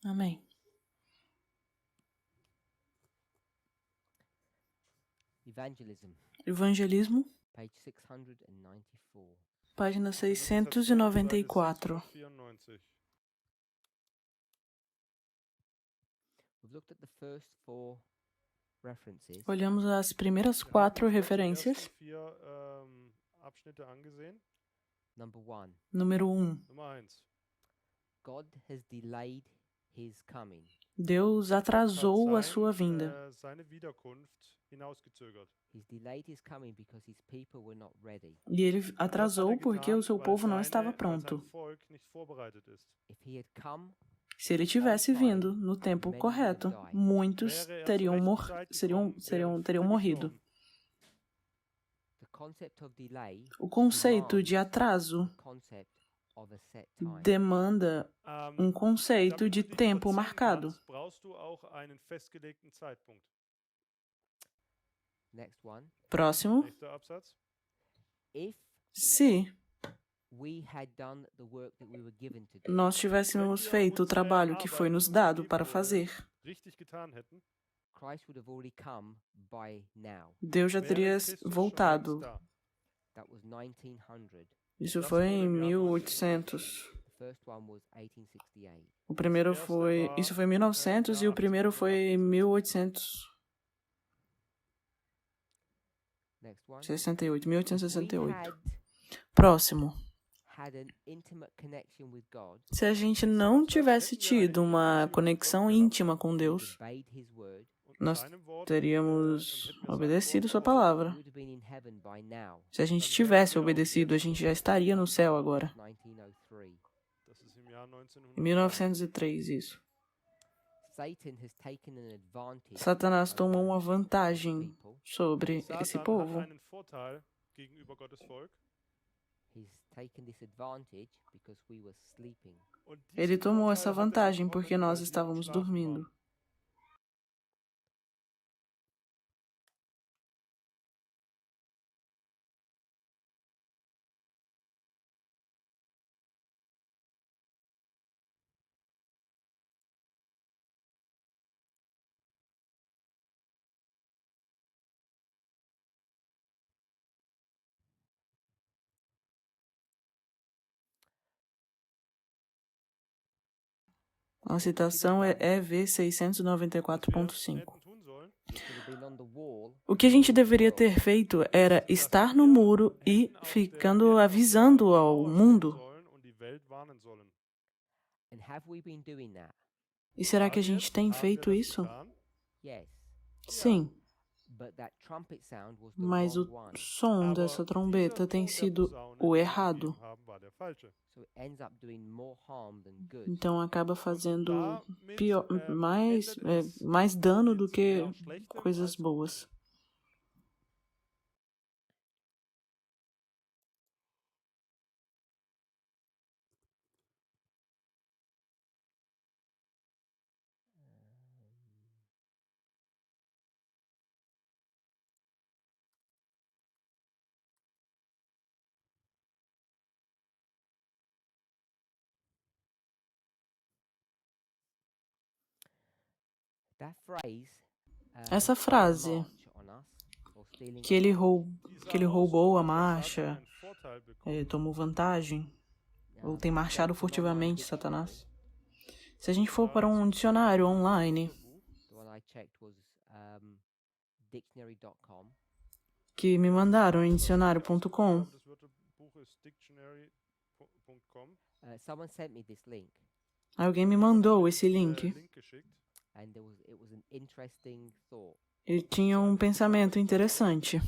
Amém. Evangelismo, página 694. Olhamos as primeiras 4 referências. Número 1. Deus atrasou a sua vinda. E ele atrasou porque o seu povo não estava pronto. Se ele tivesse vindo no tempo correto, muitos teriam morrido. O conceito de atraso demanda um conceito de tempo marcado. Próximo. Se nós tivéssemos feito o trabalho que foi nos dado para fazer, Deus já teria voltado. Isso foi em 1800. Isso foi em 1900 e o primeiro foi em 1868. Próximo. Se a gente não tivesse tido uma conexão íntima com Deus, nós teríamos obedecido sua palavra. Se a gente tivesse obedecido, a gente já estaria no céu agora. Em 1903, isso. Satanás tomou uma vantagem sobre esse povo. Ele tomou essa vantagem porque nós estávamos dormindo. A citação é EV 694.5. O que a gente deveria ter feito era estar no muro e ficando avisando ao mundo. E será que a gente tem feito isso? Sim. Mas o som dessa trombeta tem sido o errado. Então acaba fazendo mais dano do que coisas boas. Essa frase, que ele roubou a marcha, tomou vantagem, ou tem marchado furtivamente, Satanás. Se a gente for para um dicionário online, que me mandaram em dicionário.com, alguém me mandou esse link. Ele tinha um pensamento interessante.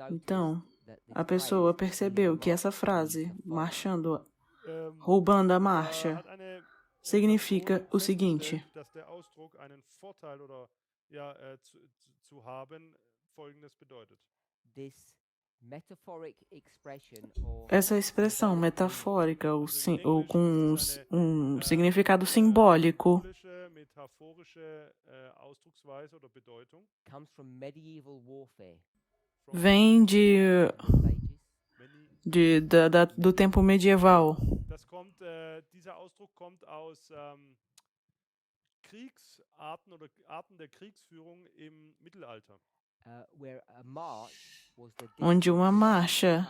Então, a pessoa percebeu que essa frase, marchando, roubando a marcha, significa o seguinte: essa expressão metafórica ou com um significado simbólico vem do tempo medieval. Dieser Ausdruck kommt aus Kriegsarten oder Arten der Kriegsführung im Mittelalter. Onde uma marcha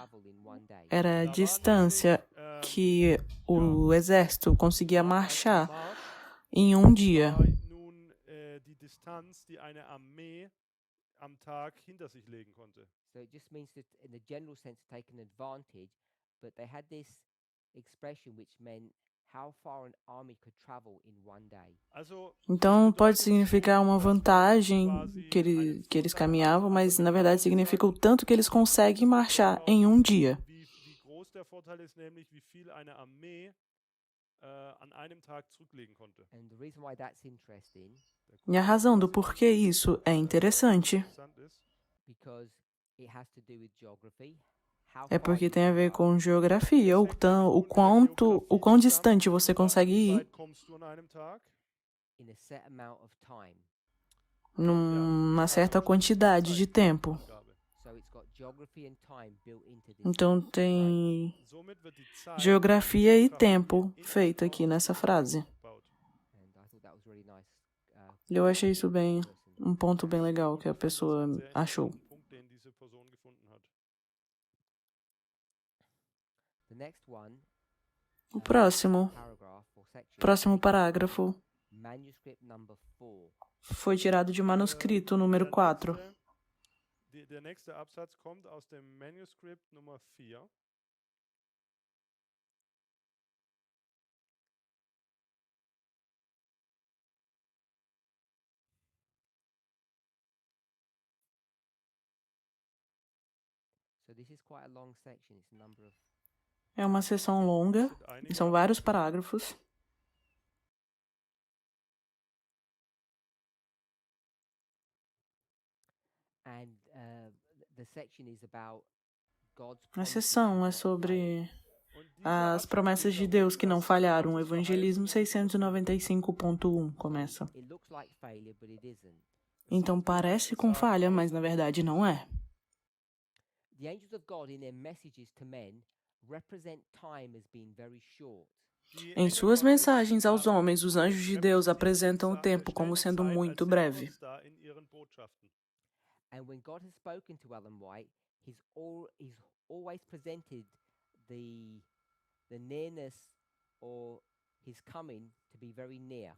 era a distância que o exército conseguia marchar em um dia. Die Distanz, die eine Armee am Tag hinter sich legen konnte. So it just means that in the general sense taken advantage, but they had this expression which meant how far an army could travel in one day. Então pode significar uma vantagem que eles caminhavam, mas na verdade significa o tanto que eles conseguem marchar em um dia. Wie groß der Vorteil ist, nämlich wie viel eine Armee an einem Tag zurücklegen konnte. And the reason why that's interesting. E a razão do porquê isso é interessante é porque tem a ver com geografia, o quão distante você consegue ir numa certa quantidade de tempo. Então tem geografia e tempo feito aqui nessa frase. Eu achei isso um ponto bem legal que a pessoa achou. O próximo parágrafo foi tirado de manuscrito número 4. Der nächste Absatz kommt aus dem Manuscript Nummer 4. É uma seção longa, e são vários parágrafos. A seção é sobre as promessas de Deus que não falharam. O Evangelismo 695.1 começa. Então parece com falha, mas na verdade não é. The angels of God in their messages to men represent time as being very short. Em suas mensagens aos homens, os anjos de Deus apresentam o tempo como sendo muito breve. And when God has spoken to Ellen White, he's always presented the nearness or his coming to be very near.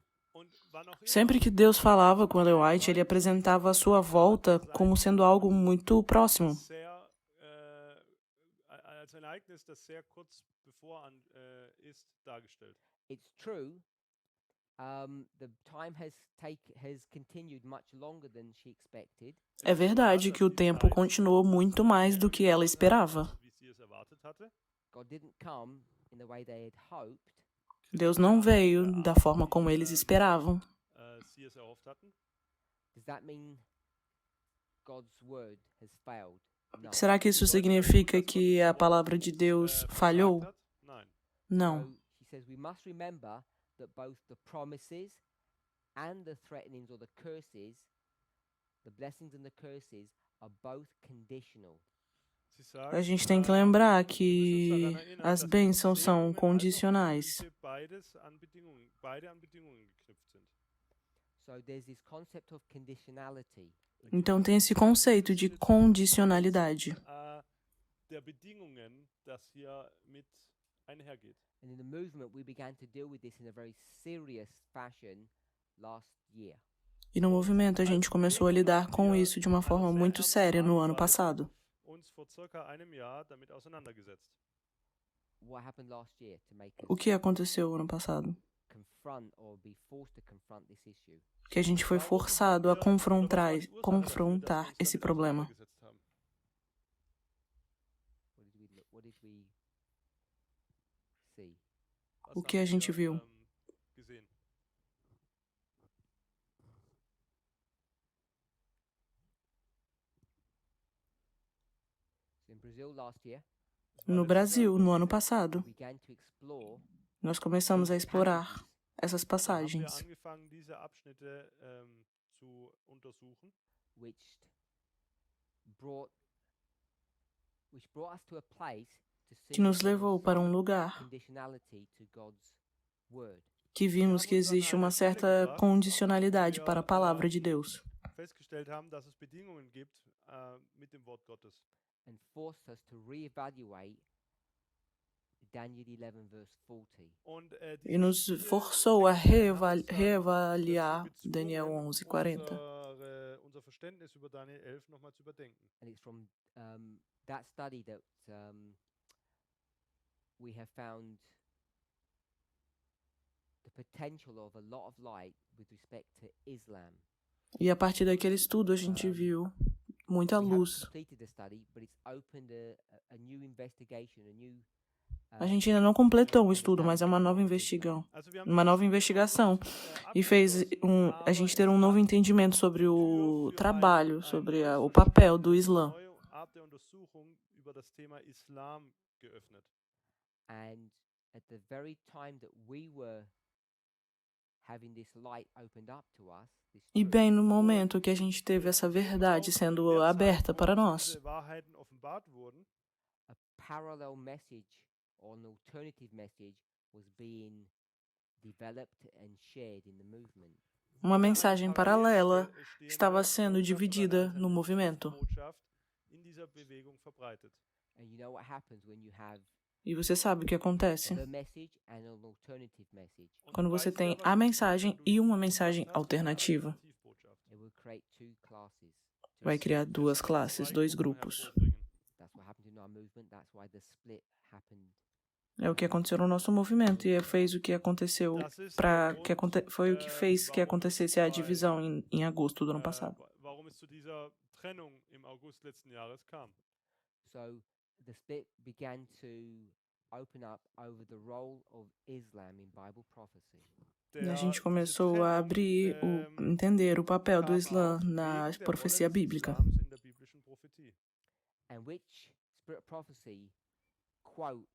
Sempre que Deus falava com Ellen White, ele apresentava a sua volta como sendo algo muito próximo. It's true. The time has continued much longer than she expected. É verdade que o tempo continuou muito mais do que ela esperava. God didn't come in the way they had hoped. Deus não veio da forma como eles esperavam. Does that mean God's word has failed? No. Será que isso significa que a palavra de Deus falhou? Não. He says we must remember that both the promises and the threatenings or the curses, the blessings and the curses, are both conditional. A gente tem que lembrar que as bênçãos são condicionais. Então tem esse conceito de condicionalidade. E no movimento a gente começou a lidar com isso de uma forma muito séria no ano passado. O que aconteceu ano passado? Que a gente foi forçado a confrontar esse problema. O que a gente viu? No Brasil, no ano passado, nós começamos a explorar essas passagens. which brought us to a place to see que nos that there levou was para um some lugar conditionality to God's word. que vimos que existe uma certa condicionalidade para a palavra de Deus. Festgestellt haben, dass es Bedingungen gibt mit dem Wort Gottes. And forced us to reevaluate Daniel 11 verse 40. Und, E nos diese forçou a Texte haben uns dann reavaliar dazu gezwungen, Daniel 11:40. unser Verständnis über Daniel 11 nochmal zu überdenken. And it's from that study that we have found the potential of a lot of light with respect to Islam. E a partir daquele estudo a gente viu muita We haven't luz. completed the study, but it's opened a new investigation, a new A gente ainda não completou o estudo, mas é uma nova investigação e fez a gente ter um novo entendimento sobre o trabalho, sobre o papel do Islã. And at the very time that we were having this light opened up to us, E bem no momento que a gente teve essa verdade sendo aberta para nós, a parallel message or an alternative message was being developed and shared in the movement. uma mensagem paralela estava sendo dividida no movimento. And you know what happens when you have E você sabe o que acontece the message and an alternative message? quando você tem a mensagem e uma mensagem alternativa. It will create two classes. Vai criar duas classes, dois grupos. That's what happened in our movement. That's why the split happened. É o que aconteceu no nosso movimento e fez o que aconteceu foi o que fez que acontecesse a divisão em agosto do ano passado. Warum es zu dieser Trennung im August letzten Jahres kam. So the split began to open up over the role of Islam in Bible prophecy. E a gente começou a abrir, entender o papel do Islã na profecia bíblica. And which spirit prophecy quote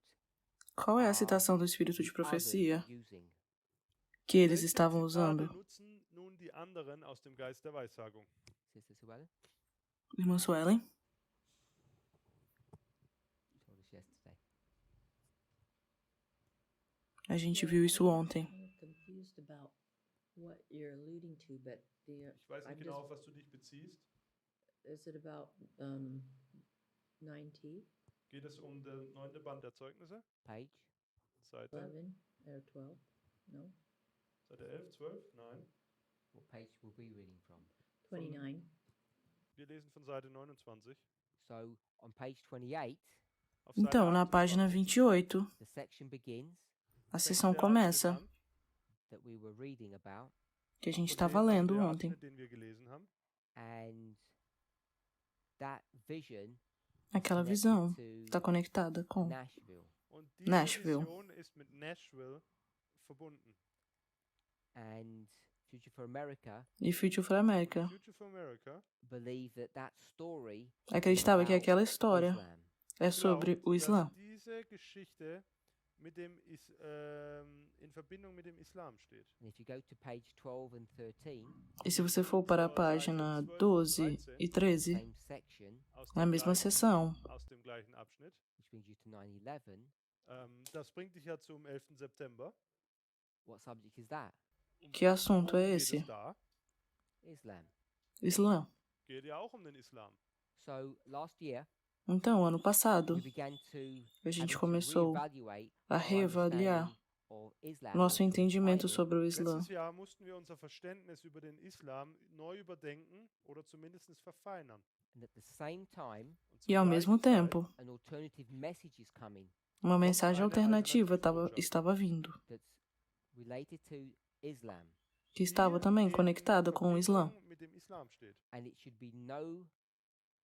Qual é a citação do Espírito de profecia others using? que eles estavam usando? Nutzen nun die anderen aus dem Geist der Weissagung. Sister Suellen? Irmã Suelen? Told us yesterday. A gente viu isso ontem. I'm confused about what you're alluding to, but Ich weiß nicht genau, auf was du dich beziehst. is it about 9T, Geht es um das 9. Band der Zeugnisse? Page? Seite 11, or 12? No, Seite 11, 12? Nein. What page were we reading from? 29. Wir lesen von Seite 29. So on page 28, Auf Seite Então, na página 28, the section begins a sessão começa, that we were reading about, que a gente estava lendo ontem. Den wir gelesen haben. and that vision Aquela connected visão to está conectada com Nashville. Und diese Nashville. Vision ist mit Nashville verbunden. And Future for America e Future for America. Future for America believe that that story Acreditava que about aquela história Islam. é sobre glaubt, o Islã. dass diese Geschichte mit dem in Verbindung mit dem Islam steht. And if you go to page 12 and 13, E se você for para a página 12 e 13, same section, Aus na dem mesma gleichen- sessão, Aus dem gleichen Abschnitt. which brings you to 9/11, Das bringt dich ja zum 11. September. what subject is that? que assunto é Worum geht esse? es da? Islam. Islã. Geht ja auch um den Islam. So last year, Então, ano passado, we began to a gente having to começou reevaluate a our reavaliar understanding of Islam, nosso or entendimento define it, sobre o Islã. Letztes Jahr mussten wir unser Verständnis über den Islam neu überdenken oder zumindest verfeinern. and at the same time, Und zur E ao mesmo gleichen tempo, an alternative message is coming uma mensagem alternativa estava vindo, that's related to Islam, que estava também conectada com o Islã. Verbindung mit dem Islam steht. and it should be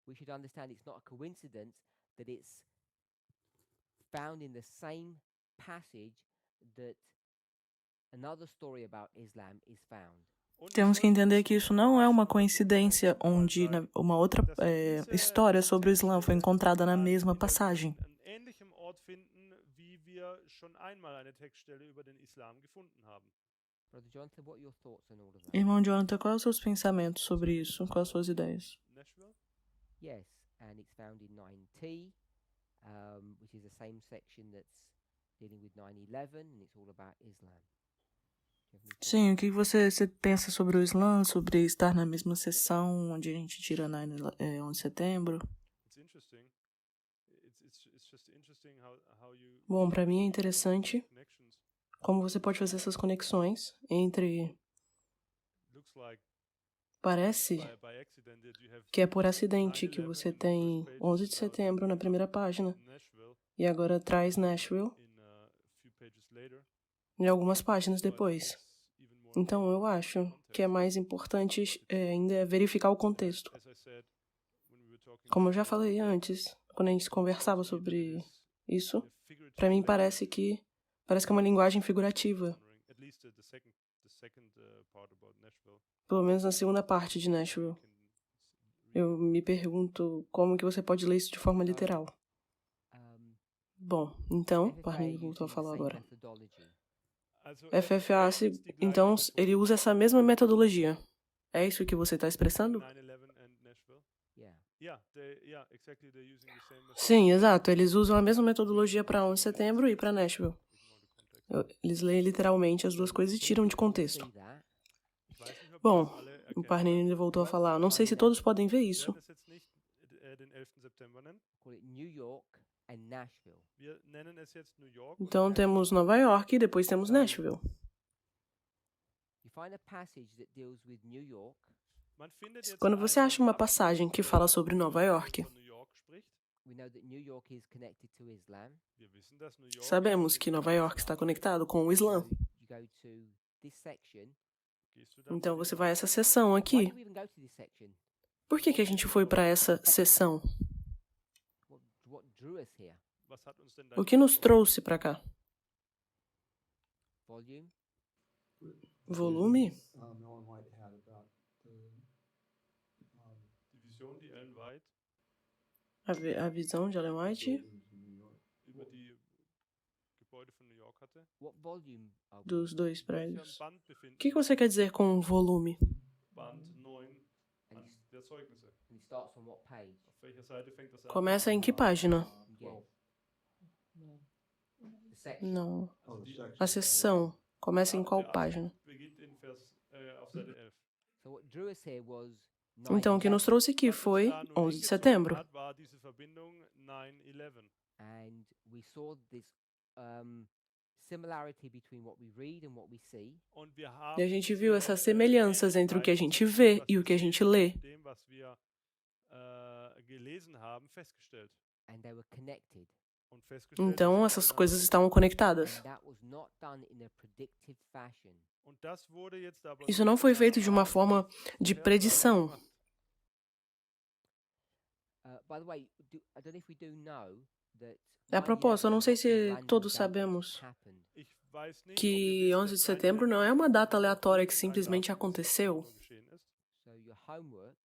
we should understand it's not a coincidence that it's found in the same passage that another story about Islam is found. Und Temos es que sollte entender uns que isso não é uma coincidência onde uma outra história sobre o Islã foi encontrada na mesma passagem. an ähnlichem Ort finden, wie wir schon einmal eine Textstelle über den Islam gefunden haben. Brother Jonathan, what are your thoughts on all of that? Irmão Jonathan, quais os seus pensamentos sobre isso? Quais as suas ideias? Nashville? Yes, and it's found in 9T, which is the same section that's dealing with 9/11, and it's all about Islam. Do you have any thoughts? Sim, o que você pensa sobre o Islã, sobre estar na mesma sessão onde a gente tira 11 de setembro? It's interesting. It's just interesting how you Bom, para mim é interessante connections. como você pode fazer essas conexões entre... Looks like Parece by accident that you have que é por acidente que você tem 11 de setembro na primeira página Nashville e agora traz Nashville in a few pages later. em algumas páginas So I think depois. it's even more Então eu important acho context. que é mais importante ainda é verificar o contexto. As I said, when we were talking Como eu já before, falei antes, quando a gente conversava sobre isso, para mim parece que é uma linguagem figurativa, at least the second part about Nashville. pelo menos na segunda parte de Nashville. Eu me pergunto como que você pode ler isso de forma literal. Um, Bom, então, FFA Parnini voltou a using the falar same agora. methodology. Also FFA, então, ele usa essa mesma metodologia. É isso que você está expressando? 9/11 and Nashville. Yeah. Exactly. They're using the same method. Sim, exato. Eles usam a mesma metodologia para 11 de setembro e para Nashville. Ignore the context. Eles leem literalmente as duas coisas e tiram de contexto. See that? Ich weiß nicht, ob Bom, das alle o erkennen. Parnini voltou a falar. Não sei se todos podem ver isso. Wir werden es jetzt nicht den 11. September nennen. Call it New York and Nashville. Wir nennen es jetzt New York. und Então temos Nova York e depois temos Nashville. You find a passage that deals with New York, man findet jetzt Quando você einen acha uma Abschnitt, passagem que fala sobre Nova York, von New York spricht. we know that New York is connected to Islam. Wir wissen, dass New York sabemos que Nova York está conectado com o Islã. So you go to this section. Gehst du dann Então zu você diesem vai a essa seção Why aqui. did we even go to this section? Por que a gente foi para essa seção? What drew us here? Was hat uns denn O que nos dahin trouxe para cá? Volume? Volume? Ellen White had about die Vision, die Ellen White A visão de Ellen White? buildings in New York. über die Gebäude von New York hatte. What volume are we? Dos dois Welcher prédios. Band O befinden que você quer dizer com volume? Band 9 And an der Zeugnisse? it starts on what page? Auf welcher Seite fängt das an? Começa em que página? Yes. No. The section. Não. Oh, the section. A seção começa em Der qual Abschnitt página? beginnt auf Seite 11. So what drew us here was Então, o que nos 9/11, trouxe aqui Was uns foi da nun 11 de hingezogen setembro. hat, war diese Verbindung 9/11. and we saw this similarity between what we read and what we see. Und wir haben E a gente viu essas semelhanças entre o que a gente vê e o que a gente lê. dem, was wir gelesen haben, festgestellt. And they were connected. Und festgestellt, Então, dass sie essas miteinander coisas estavam conectadas. And that was not done in a predictive fashion. Und das wurde jetzt aber Isso não foi feito de uma forma de predição. By the way, I don't know if we do know that. A propósito, eu não sei 9/11 se was a random todos date sabemos happened. Ich weiß nicht, ob que wir 11 de wissen, dass setembro não é uma data aleatória que irgendein simplesmente Datum ist, das aconteceu. so geschehen ist. So your homework,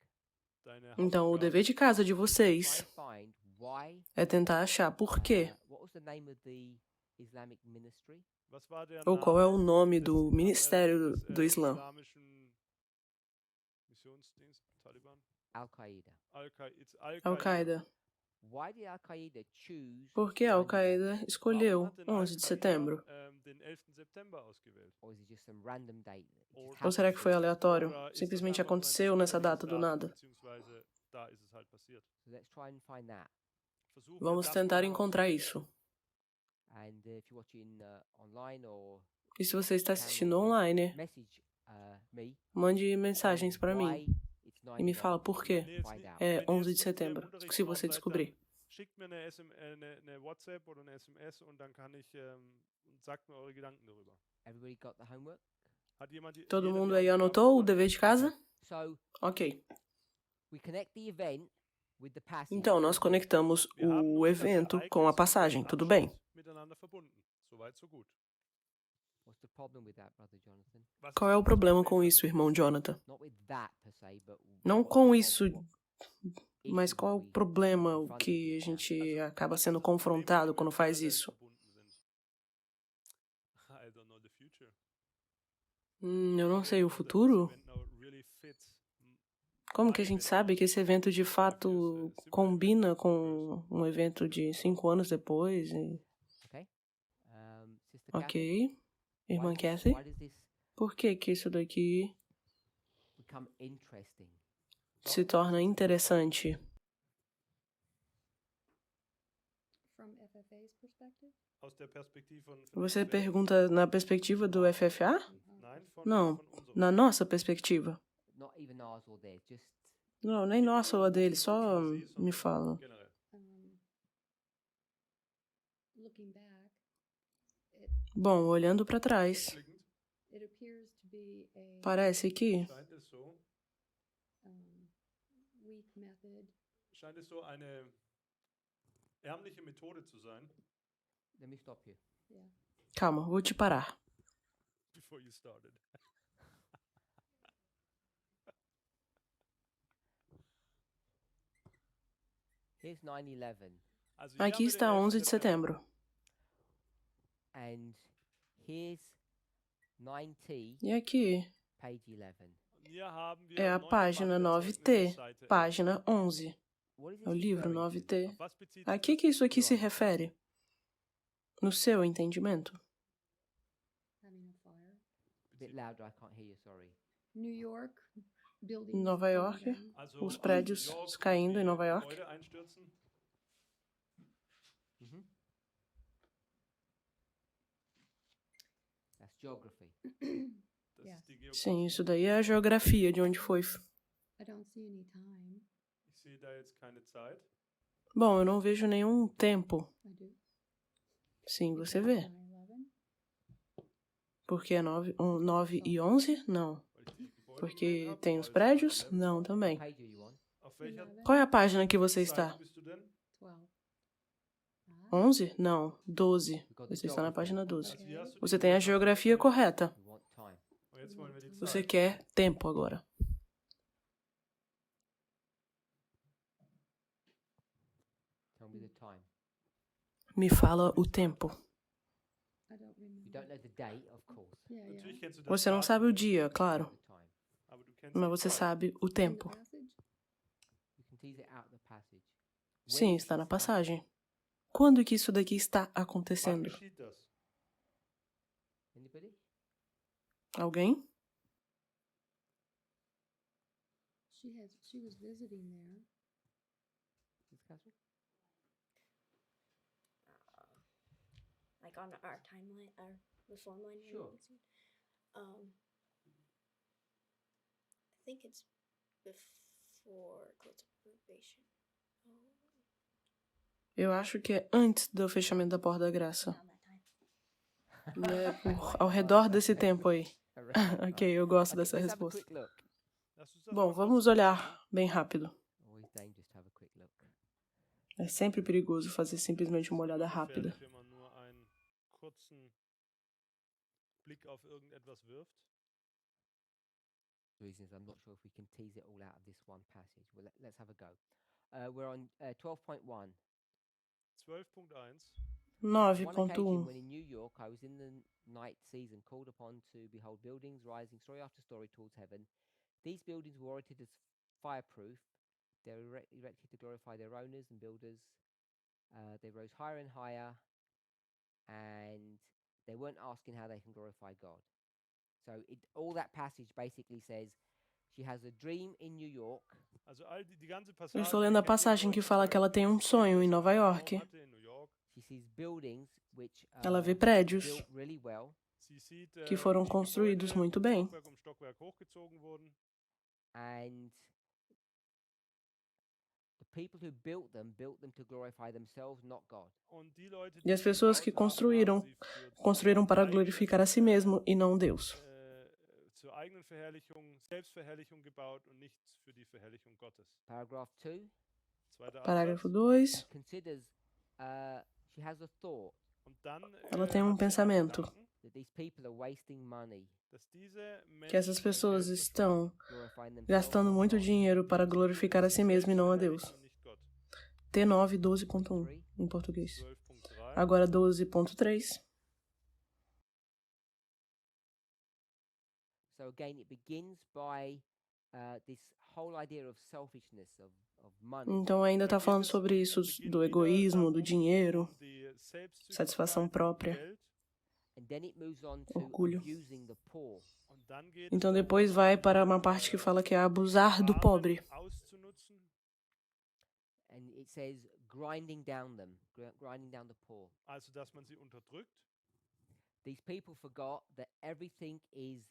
Deine Então, o Hausaufgabe dever de casa de try vocês and find why. é tentar achar por quê What was the name of the Islamic ministry? Was war der ou qual é o Name nome des do Ministério des, do Islã. islamischen Missionsdienst, Taliban? Al-Qaeda. It's Al-Qaeda. Why did Al-Qaeda choose? Por que a 9/11? Al-Qaeda Warum escolheu hat denn 11 de Al-Qaida, setembro? Den 11. September ausgewählt? Or is it just some random date? that just Ou Ou será que foi happened? aleatório? Oder ist das Simplesmente einfach nur ein aconteceu nessa zufälliges data do Datum, nada. beziehungsweise da ist es halt passiert. So let's try and find that. Versuchen wir Vamos das tentar mal encontrar isso. And if you're watching online or E se você está assistindo online, message me, mande mensagens para why mim it's e me fala 9/11. por quê. Nee, jetzt Find nicht- out. É wenn ihr 11 de jetzt nicht mehr im setembro, Unterricht se você seid, descobrir. dann schickt mir eine WhatsApp oder eine SMS und dann kann ich sagt mir eure Gedanken darüber. Everybody got the homework? Hat jemand Todo jeder mundo die aí Aufgabe anotou o gemacht? dever de casa? So Ok. we connect the event with the passage. Então, nós conectamos Wir haben o nun das evento com a Ereignis und passagem, den tudo bem? Abschnitt miteinander verbunden. Soweit, so gut. What's the problem with that, brother Jonathan? Was Qual ist é o das problema Problem com damit? isso, irmão Jonathan? Not with that per se, but Não what's com the isso, problem? mas Issue qual é o that we problema, o confronted que a with that? gente acaba Was sendo ist das Problem, confrontado wenn wir quando faz parallel isso? verbunden sind? I don't know the future. Eu não sei, o Whether this futuro? event now really fits Como que a gente sabe que esse evento de fato combina com um evento de 5 anos depois? Okay. Sister Catherine, Ok. Irmã why Kathy, does this por que que isso daqui become interesting? se torna interessante? From FFA's perspective? Aus der Perspektive von Você FFA? pergunta na perspectiva do FFA? Nein, Não, von unserer. na nossa perspectiva. Not even ours or theirs, just Não, nem nossa ou a dele, só Sie, me sondern fala. generell. Looking back, Bom, olhando para trás, Rückblickend it appears to be a parece que scheint es so, weak method scheint es so eine ärmliche Methode zu sein, let me stop you. yeah. Calma, vou te parar. before you started. Here's 9/11, Also hier Aqui haben wir está den 11. 11 de setembro. and here's 9T, E aqui page 11. Hier haben wir é a 9. página Band der 9T, Zeugnisse, Seite 11. página 11. What is É o this livro referring to? 9T. Auf was bezieht A sich que das? que isso aqui se Johannes? refere? No seu entendimento? Having a fire. A bit louder, I can't hear you, sorry. New York, buildings Nova burning York, down. Also os prédios New York, caindo em die Nova York. Gebäude einstürzen. Mm-hmm. That's geography. Das Yes. ist die Geografie. Sim, isso daí é a geografia de onde foi. I don't see any time. Ich sehe da jetzt keine Zeit. Bom, eu não vejo nenhum tempo. I do. Sim, você Because vê. 9/11. Porque é 9 e 11? Não. Weil ich die Gebäude Porque gesehen habe, tem os weil es prédios? 9/11 Não, war. também. Page are you on? Auf welcher 11, Qual é a página que você está? Seite bist du denn? 12. 11? Não, 12. We've got the Você está na geography. página 12. Also hier hast du die Você tem a geografia correta. We want time. Und jetzt wollen wir die Você Zeit. quer tempo agora. Tell me the time. Me fala o tempo. I don't You remember. don't know the date, of course. Yeah, yeah. Natürlich kennst du das Você não Datum, sabe o dia, claro, The time. aber du kennst mas die você Zeit. sabe o In the tempo. passage? You can tease it out of the passage. When Sim, is está na this passagem. Quando que isso daqui está Wann acontecendo? geschieht das? happening? Anybody? Alguém? She was visiting there. Miss Catherine? Like on our timeline, our reform line here. Sure. you can see. I think it's before close of probation. Eu acho que é antes do fechamento da Porta da Graça. Around that time. É ao redor desse tempo aí. Ok, eu gosto Okay, dessa let's have a resposta. quick look. Lass uns das Bom, mal vamos kurz olhar anschauen. bem rápido. Always dangerous to have a quick look. É sempre perigoso fazer simplesmente uma olhada rápida. Gefährlich, wenn man nur einen kurzen Blick auf irgendetwas wirft. Reasons I'm not sure if we can tease it all out of this one passage. Well, let's have a go. We're on 12.1. 12.1. One occasion 9.1. when in New York I was in the night season called upon to behold buildings rising story after story towards heaven. These buildings were oriented as fireproof. They were erected to glorify their owners and builders. They rose higher and higher, and they weren't asking how they can glorify God. So all that passage basically says she has a dream in New York. Also die ganze Eu Passage, estou lendo a passagem que fala que ela tem um sonho em Nova York. hatte in New York. She sees buildings which Ela vê were prédios built really well, Sie sieht, que foram die construídos Gebäude muito bem. Stockwerk um Stockwerk hochgezogen wurden. and the people who built them to glorify themselves, not God. Und die Leute, E as die pessoas que gebaut haben, construíram, haben sie für construíram para eigene, glorificar a si mesmo e não Deus. zur eigenen Verherrlichung, Selbstverherrlichung gebaut und nicht für die Verherrlichung Gottes. Paragraph 2 Zweiter Parágrafo Absatz. 2. considers she has a thought Und dann Ela tem hat sie einen pensamento. Gedanken, that these people are wasting money dass diese Que essas Menschen pessoas Geld estão glorifying themselves. gastando not muito God. dinheiro para glorificar a si mesmo e não a Deus. und nicht Gott. T9 12.1 Three. em português. 12.3. Agora 12.3. So again, it begins by this whole idea of selfishness, of money. Então ainda está falando sobre isso, do egoísmo, do dinheiro, satisfação própria, And then it moves on to orgulho. abusing the poor. Então depois vai para uma parte que fala que é abusar do pobre. And it says grinding down them, grinding down the poor. Also, dass man sie unterdrückt. These people forgot that everything is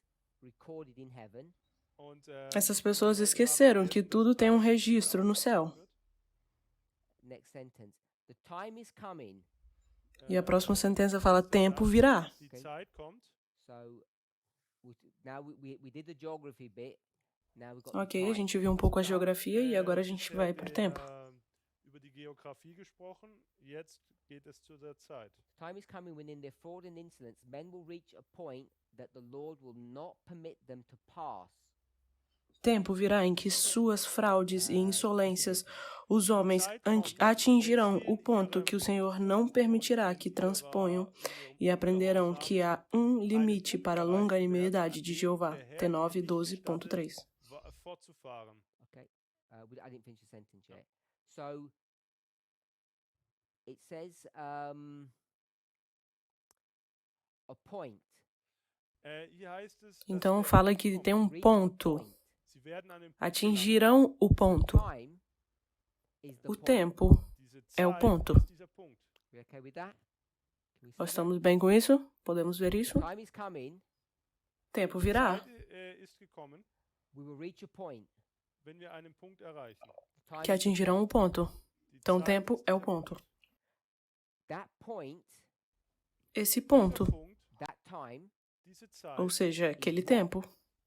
recorded in heaven. Und, Essas pessoas esqueceram que tudo tem um registro no céu. Next sentence. The time is coming. E a próxima sentença fala, tempo virá. Die Zeit kommt. So now we did the geography bit. Now we've got the Ok, a time. gente viu um pouco a geografia e agora a gente vai para o tempo. Über die Geografie gesprochen, jetzt geht es zu der Zeit. Time is coming when in their fraud and insolence men will reach a point that the Lord will not permit them to pass. Tempo virá em que suas fraudes e insolências os homens atingirão o ponto que o Senhor não permitirá que transponham e aprenderão que há um limite para a longanimidade de Jeová. T9, 12.3. Fortzufahren. Okay, I didn't finish the sentence yet. So it says a point. Hier heißt es, dass Então wir fala que tem um Reach a ponto. point. Sie werden an dem Punkt Atingirão o ponto. Time is the O point. tempo gelangen. Diese é o Zeit ponto. ist dieser Punkt. We okay with that? Can we see Nós that? estamos bem com isso? Podemos ver isso? Time is coming. Tempo virá. Zeit ist gekommen, We will reach a point. wenn wir einen Punkt erreichen. The time Que is the atingirão o ponto. Die Então, Zeit tempo ist é o dieser ponto. Punkt. that point, Esse ponto, Dieser Punkt, that time, diese Zeit, ou seja, aquele tempo,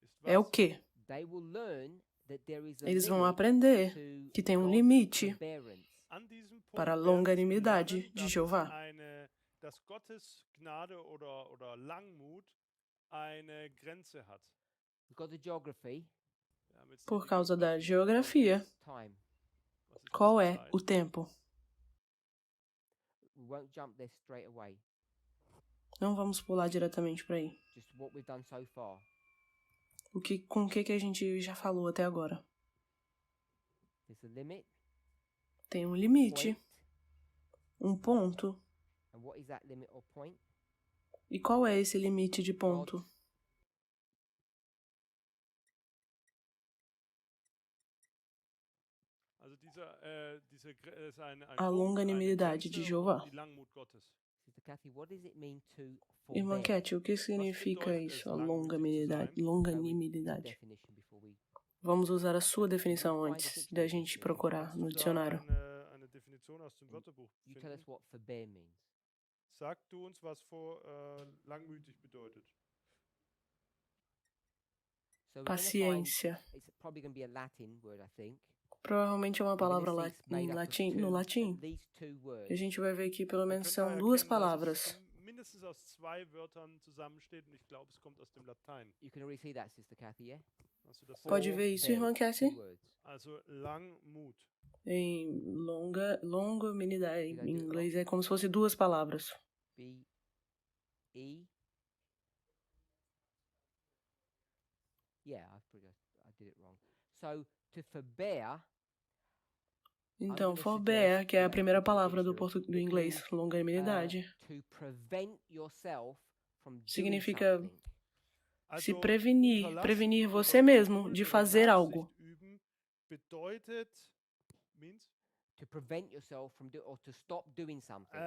ist é o was? quê? they will learn that there is a Eles vão limit aprender to que tem um God's limite forbearance. An diesem Punkt para a werden sie longanimidade lernen, de dass Jeová. dass Gottes Gnade oder Langmut eine Grenze hat. We've got the geography, Wir haben jetzt Por die causa da Geografie. geografia. time. Was ist Qual diese é Zeit? o tempo? We won't jump there straight away. Não vamos pular diretamente para aí. Just what we've done so far. Com o que a gente já falou até agora? There's a limit, Tem um limite, point, um ponto. and what is that limit or point? E qual é esse limite de ponto? Also ist ein A Punkt, longanimidade eine de Grenze Jeová. und die Langmut Gottes. Sister Kathy, what does it mean to Irmã forbear? Cat, o que significa isso, a longanimidade? Definition before we Vamos usar a sua definição antes da gente procurar no dicionário. Eine Definition aus dem Wörterbuch you tell us finden. what forbear means. Sag du uns, was langmütig bedeutet. So we're gonna find, Paciência. it's probably going to be a Latin word, I think. Provavelmente é uma We're gonna palavra see it's made up of no latim. at least two A words. gente vai ver aqui pelo Da menos könnt ihr são duas erkennen, dass palavras. es mindestens aus 2 Wörtern zusammensteht und ich glaube, es kommt aus dem Latein. You can already see that, Sister Kathy, yeah? Hast du das Pode ver isso, irmã Cassie? Two words. Also Langmut. Em longanimidade, em inglês é como se fosse duas palavras. B-E. Yeah, I did it wrong. So, to forbear, Então, forbear, que é a primeira palavra do inglês, longanimidade, to prevent yourself from doing significa something. se Also, prevenir unterlassen prevenir oder você mesmo Schuld de oder fazer Nachsicht algo. üben bedeutet, means, To prevent yourself from or to stop doing something.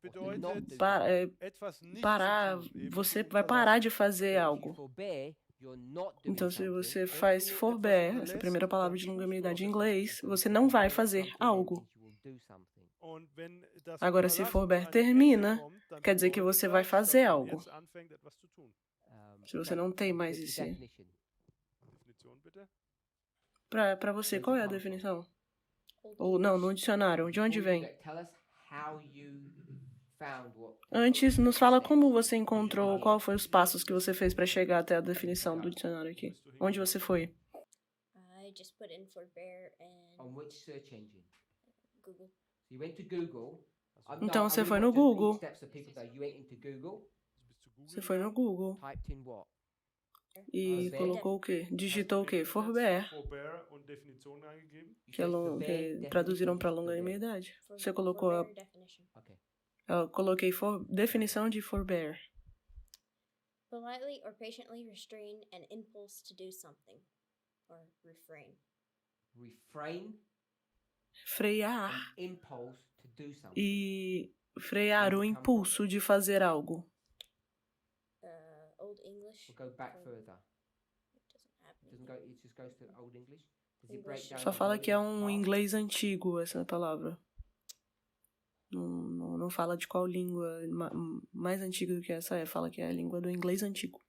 bedeutet not do etwas nicht Parar, zu tun, eben você zu vai parar de unterlassen. fazer If you algo. forbear, you're not doing Então, se something. você faz forbear, essa primeira palavra de longanimidade em inglês, você não vai fazer algo. You will do something. Und wenn das Agora, se Unterlassen forbear zu einem termina, Ende kommt, dann quer dizer que bedeutet você vai das, fazer dass man algo. jetzt anfängt, etwas zu tun. Se você não tem mais The esse. definition. Definition bitte. Pra você, qual é a definição? Ou não, no dicionário, de onde vem? Tell us how you found what. Antes, nos fala como você encontrou, qual foi os passos que você fez para chegar até a definição do dicionário aqui. Onde você foi? I just put in forbear and On which search engine? Google. So you went to Google. Então, I você really foi want no just each Google. step so people know. You went into Google, Also bist du Google Você foi no Google. typed in what? E Forbear. colocou o quê? Digitou o quê? Forbear, Forbear und Definition eingegeben. que, que traduziram para longanimidade. Você colocou a... Forbear definition. Okay. Eu coloquei definição de forbear. Politely or patiently restrain an impulse to do something. Or refrain. Refrain Frear an impulse to do something. e frear o impulso de fazer algo. Old English. We'll go back for- further. It doesn't have It doesn't go. It just goes to Old English. Does it break English. down? Só to fala Old que é English um past? inglês antigo essa palavra. Não fala de qual língua mais antiga do que essa é. Fala que é a língua do inglês antigo.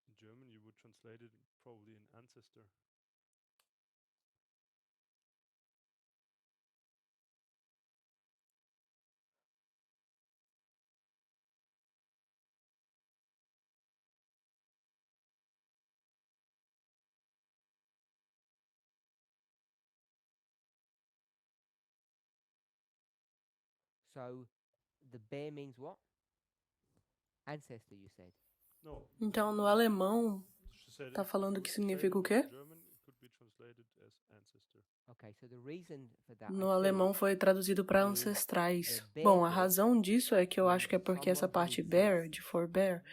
In German, you would translate it probably in ancestor. So, the bear means what? Ancestor, you said. No. Então, no alemão, she said tá if falando you que translate significa o it quê? in German, it could be translated as ancestor. Okay, so the reason for that. No alemão foi traduzido para ancestrais. Bom, a razão disso é que eu acho que é porque essa parte bear, de forbear,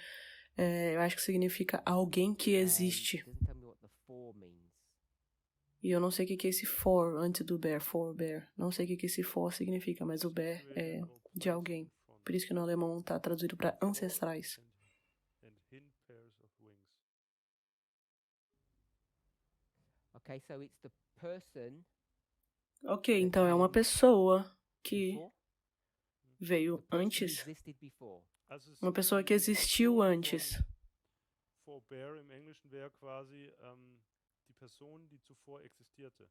eu acho que significa alguém que existe. Doesn't tell me what the for means. E eu não sei o que é esse for antes do bear, forbear. Não sei o que esse for significa, mas o bear é de alguém. Por isso que no alemão tá traduzido para ancestrais. And hind pairs of wings. Okay, so it's the person Ok, então é uma pessoa que before, veio the person who antes. existed before. Also es Uma pessoa que die existiu Definition antes. von Forbear im Englischen wäre quasi die Person, die zuvor existierte.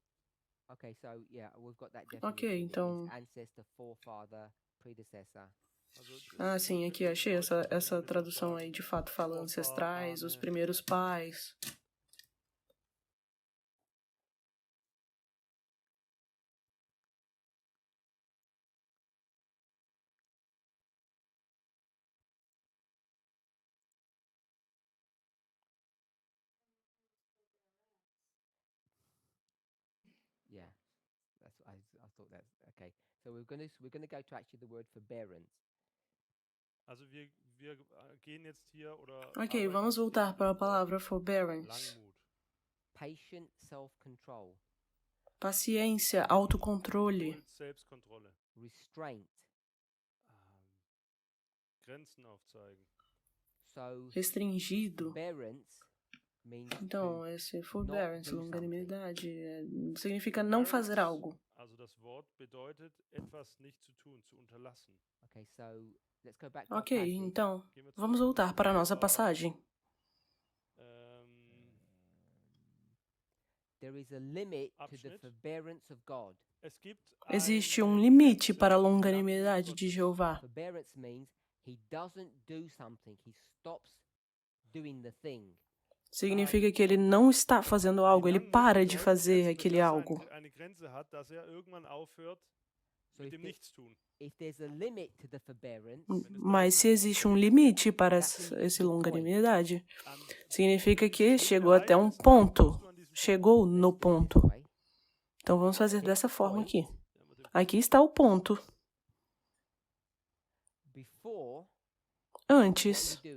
Okay, so yeah, we've got that definition. Ok, It means então... ancestor, forefather, predecessor. Ah, sim, aqui achei essa tradução aí. De fato fala ancestrais, os primeiros pais. Yeah, that's I thought that's okay. So we're gonna go to actually the word forbearance. Also wir gehen jetzt hier oder Ok, arbeiten vamos jetzt hier voltar mit para a dem Wort palavra forbearance. Langmut. Patient self-control, Paciência, autocontrole, Und Selbstkontrolle. restraint. Grenzen aufzeigen. So restringido. forbearance means Então, to esse forbearance, do longanimidade, significa não fazer algo. Also das Wort bedeutet, etwas nicht zu tun, zu unterlassen. Okay, so let's go back to our Ok, passage. então, Gehen wir vamos zurück voltar para a nossa zur, passagem. There is a limit to the Abschnitt. forbearance of God. Es gibt Existe eine limite Grenze para a für die longanimidade Langmut de Gottes. Jeová. Forbearance means he doesn't do something, he stops doing the thing. Significa que ele não está fazendo algo, ele Die Langmut para de bedeutet fazer letztlich, aquele dass algo. eine Grenze hat, dass irgendwann aufhört So mit dem if Nichtstun. there's a limit to the forbearance, Mas se existe um limite para esse longanimidade, significa que chegou até um ponto. Chegou no ponto. Então vamos fazer dessa forma aqui. Aqui está o ponto. before, Antes, what are you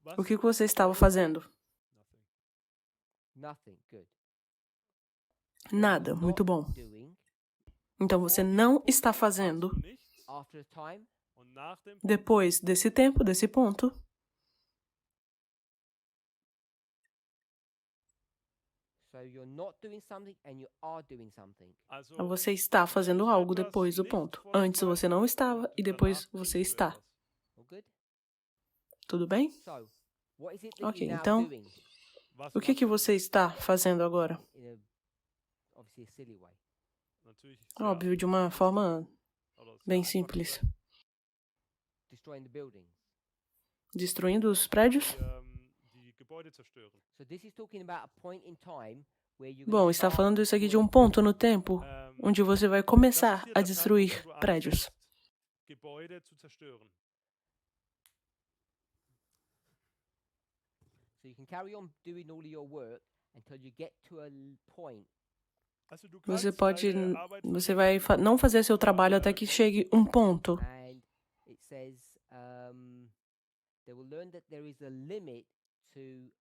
doing? o que você estava fazendo? Nothing. Good. Nada. Muito bom. Doing Então você não está fazendo. Nichts after a time, und nach dem Depois desse tempo, desse ponto, so you're not doing something and you are doing something. Also, você está fazendo algo depois do ponto. Antes você não estava e depois você está. All good? Tudo bem? So, what is it that Ok, you're now então, doing? o que você está fazendo agora? In a obviously a silly way. Natürlich, Óbvio, de uma forma oder sehr bem einfach simples. gesagt, Destroying the buildings. Destruindo os prédios? die Gebäude zerstören. So this is talking about a point in time where you're Bom, está falando isso aqui de um ponto no tempo onde você vai começar a destruir prédios. Gebäude zu zerstören. So you can carry on doing all of your work until you get to a point. Also du Você kannst pode, deine Arbeit você vai verrichten, não fazer seu trabalho até que chegue um ponto. And it says they will learn that there is a limit to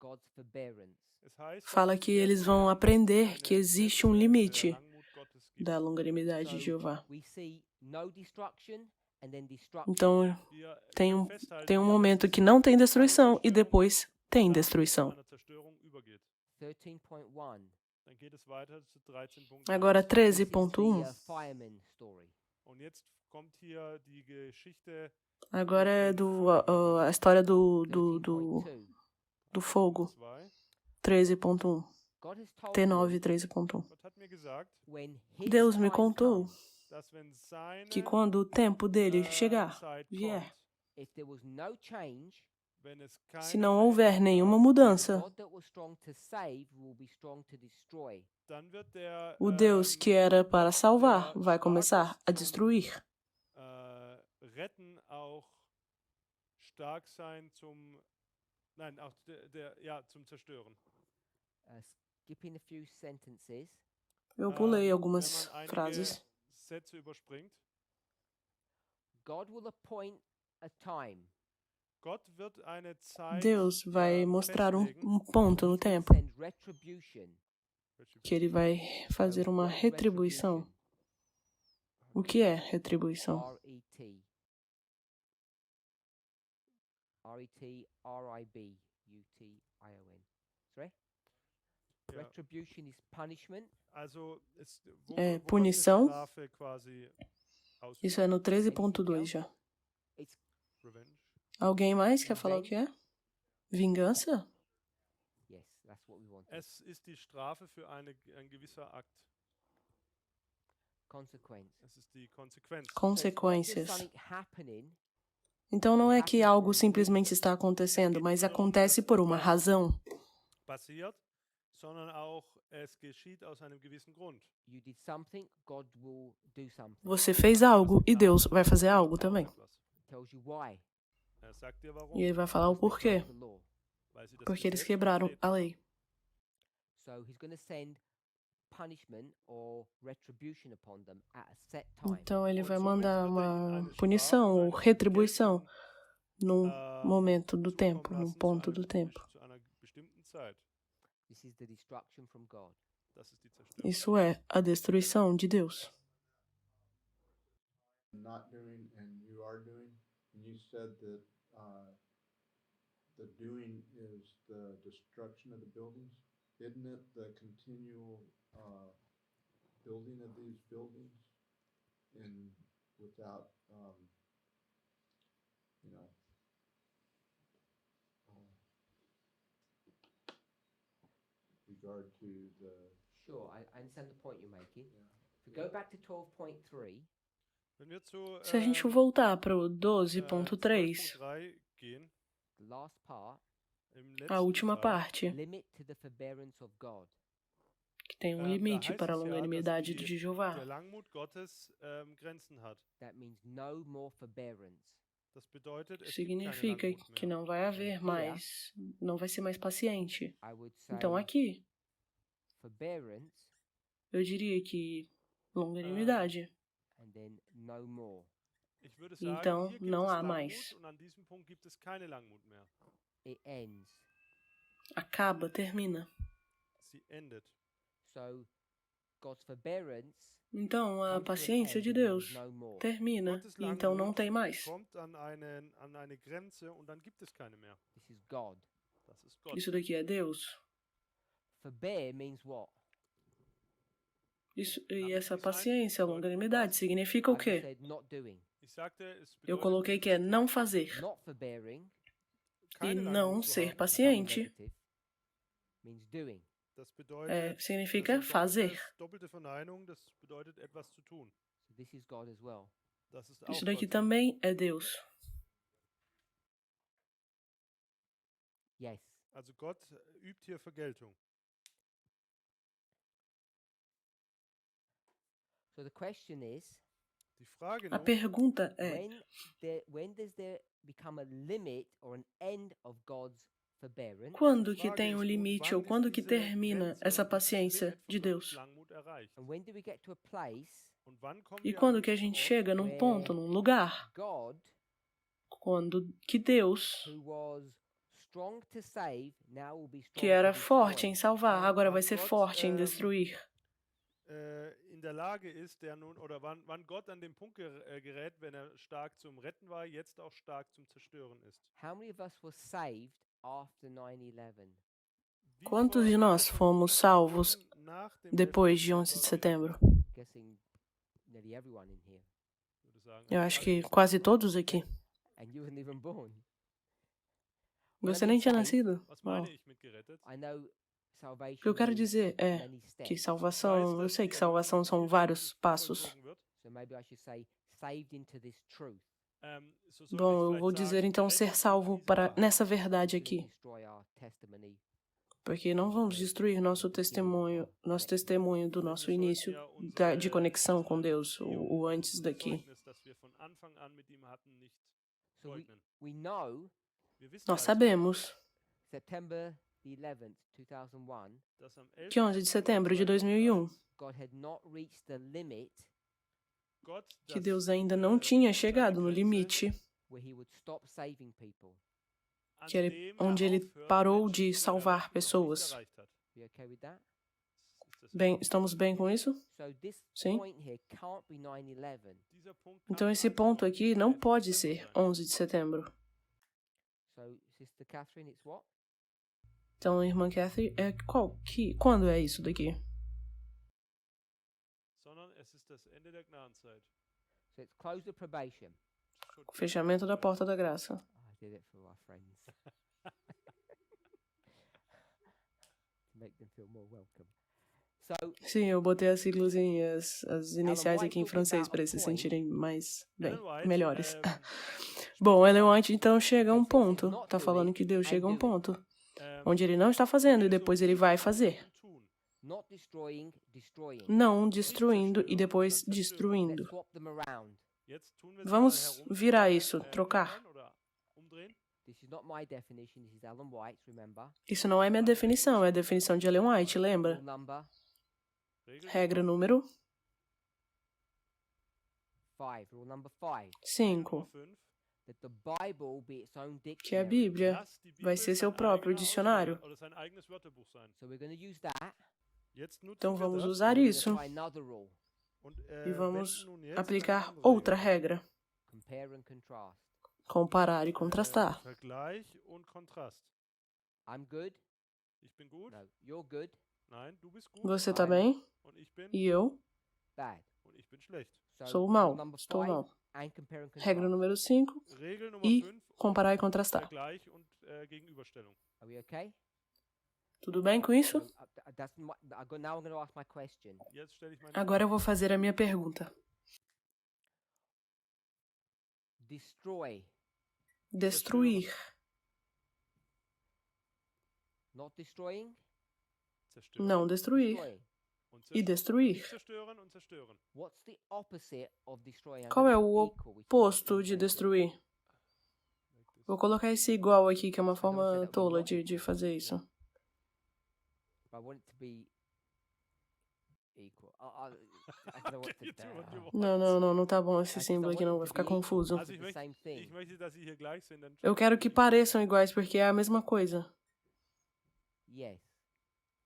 God's forbearance. es heißt, Fala dass que sie eles werden vão lernen, aprender dass que es eine existe um Grenze der limite Langmut Gottes gibt. da longanimidade de So Jeová. we see no destruction and then destruction. Então, Wir tem können um, festhalten tem um hier, dass momento es que não tem keine destruição e Zerstörung depois tem dann zu destruição. einer Zerstörung übergeht. 13.1. Dann geht es weiter zu 13.1. Agora This is the 13.1. fireman story. Und jetzt kommt hier die Geschichte Agora é a história do 13.2. fogo. 2. 13.1. God has told T9 me 13.1. Gott hat mir gesagt, when his Deus me time contou comes, dass wenn seine que quando o tempo dele chegar, Zeit vier, kommt, if there was no change, wenn es se keine não houver Veränderung nenhuma gab, mudança, God that was strong to save will be strong to destroy. dann wird der o Deus que era para salvar der vai stark começar ist a zum, destruir. Retten auch stark sein zum auch zum Zerstören. Skipping a few sentences, Eu pulei Wenn algumas man einige frases. Sätze überspringt, God will appoint a time. Gott wird eine Zeit Deus vai mostrar festlegen, ponto no He's gonna tempo send retribution. que ele vai fazer uma What is retribuição. retribution? O que é retribuição? R-E-T. R-E-T-R-I-B-U-T-I-O-N. Sorry? Ja. Retribution is punishment. Also wo É wird eine punição. Strafe quasi Isso é no ausgeführt? 13.2 já. It's Revenge. Alguém mais quer falar o que é? Vingança? yes, that's what we want. Es ist die Strafe für ein gewisser Akt. Consequence. Es ist die Konsequenz. So it's not just Consequências. something happening. Então não é que algo simplesmente está acontecendo, mas acontece por uma razão. Passiert, sondern auch es geschieht aus einem gewissen Grund. You did something, God will do something. Você fez algo e Deus vai fazer algo também. Tells you why. Sagt dir warum? E ele vai falar o porquê. The law. Weil sie das Porque eles Gesetz quebraram übertreten. a lei. So he's going to send punishment or retribution upon them at a set time. Então ele Und vai somit mandar wird er ihnen uma eine punição Strafe, ou eine retribuição Vergeltung, num momento do zukommen tempo, num lassen ponto do tempo. zu einer bestimmten Zeit. This is the destruction from God. Das ist die Zerstörung. Isso é a destruição de Deus. Not doing and you are doing, and you said that the doing is the destruction of the buildings. Isn't it the continual building of these buildings in without you know regard to the Sure, I understand the point you're making. If we go back to 12.3, Wenn wir zu Se a gente voltar para o 12.3, 12.3 gehen, the last part, im a letzten última Teil, parte, limit to the forbearance of God. que tem um da limite heißt para a es ja, longanimidade dass de Jeová. der Langmut Gottes Grenzen hat. That means no more forbearance. Das bedeutet, es gibt Significa keine Langmut que mehr. não vai haver mais, não vai ser mais paciente. I would say Então aqui, forbearance eu diria que longanimidade. and then no more. Ich würde sagen, Então, hier gibt não es há Langmut mais. und an diesem Punkt gibt es keine Langmut mehr. It ends. Acaba, termina. Sie endet. So God's forbearance Então a comes to an paciência end de and there Deus is no more. termina Gottes e então não Langmut tem mais. kommt an eine Grenze und dann gibt es keine mehr. This is God. Das ist Gott. Isso daqui é Deus. Forbear means what? Isso, e essa paciência, a longanimidade, significa o I just quê? said not doing. Ich sagte, es Eu bedeutet coloquei que é não fazer. Not forbearing, keine E Langmut não zu ser haben. double paciente negative, means doing. Das bedeutet, significa das ist fazer. doppelte Verneinung, das bedeutet etwas zu tun. So this is God as well. Das ist auch Isso daqui Gott. também é Deus. Yes. Also Gott übt hier Vergeltung. So the question is, Die Frage A nun, pergunta é: when does there become a limit or an end of God's forbearance. Quando Die que Frage tem um ist nun, limite wann ou ist quando que diese termina Grenze essa oder dieses paciência Limit de von Gottes Deus? Langmut erreicht? And when do we get to a place Und wann kommen E wir an quando que a diesen gente Ort, chega num ponto, num lugar, God, quando que Deus, who was strong to save, now will be que strong to era forte em destroy? salvar, agora vai wann ser Gott forte em destruir? in der Lage ist, der nun, oder wann Gott an den Punkt gerät, wenn er stark zum Retten war, jetzt auch stark zum Zerstören ist. How many of us were saved after 9/11? Quantos de nós fomos salvos depois de 11 de setembro? Guessing nearly everyone in here. Eu acho que quase todos aqui. And you weren't even born. Você nem tinha nascido? Was Uau. meine ich mit gerettet? I know salvation O que eu quero is dizer é many que steps. salvação, eu sei que salvação são vários passos. So maybe I should say saved into this truth. Bom, eu vou dizer então ser salvo para nessa verdade aqui, Destroy our testimony. porque não vamos destruir nosso testemunho do nosso início de conexão com Deus, o antes daqui. So we know Nós sabemos September the 11th, 2001, que 11 de setembro de 2001, God had not reached the limit que Deus ainda não tinha chegado no limite, where he would stop saving people. onde ele parou de salvar pessoas. You okay with that? Bem, estamos bem com isso? So this Sim. point here can't be 9/11. Então esse ponto aqui não pode ser 11 de setembro. So Sister Catherine, it's what? Então, irmã Kathy, quando é isso daqui? Sondern es ist das Ende der Gnadenzeit. So it's close the probation. O fechamento da porta da graça. I did it for our friends. To make them feel more welcome. So Sim, eu botei as siglas as iniciais aqui em francês para eles se sentirem melhores. Bom, Ellen White então chega a um ponto, tá falando que Deus chega a um ponto, onde ele não está fazendo e depois ele vai fazer. not destroying, destroying. Não destruindo e depois destruindo. Let's swap them around. Vamos virar isso, trocar. This is not my definition, this is Ellen White's, remember? Isso não é minha definição, é a definição de Ellen White, lembra? Rule number Regra número 5. Rule number 5. 5. That the Bible be its own Que a dictionary. Bíblia vai ser seu próprio dicionário. So we're going to use that. Então vamos usar We're gonna isso apply another rule. e vamos aplicar outra regra. Compare and contrast. Comparar e contrastar. Vergleich und Kontrast. I'm good. Ich bin gut. No, you're good. Nein, du bist gut. Você tá bem? Und ich bin E eu Bad. und ich bin schlecht. So sou rule mal. number Estou 5 mal. and compare and contrast. Regra número 5. Regel Nummer E 5. comparar e contrastar. Vergleich und Gegenüberstellung. Are we okay? Tudo bem com isso? Now I'm going to ask my question. Jetzt stelle ich meine Agora eu vou fazer a minha pergunta. Destroy. Destruir. Not destroying. zerstören. Não destruir. Destroy. Und E destruir. zerstören und zerstören. What's the opposite of destroy? I'm Qual gonna é put o equal, which is oposto de equal. destruir? Vou colocar esse igual aqui, que é uma forma tola de fazer isso. I want it to be equal. I don't know what to You do what you do. want. Não tá bom esse símbolo aqui, não vai ficar confuso. Also ich The same möchte, thing. ich möchte, dass sie hier gleich sind. Dann Eu quero que pareçam iguais, porque é a mesma coisa. Yes.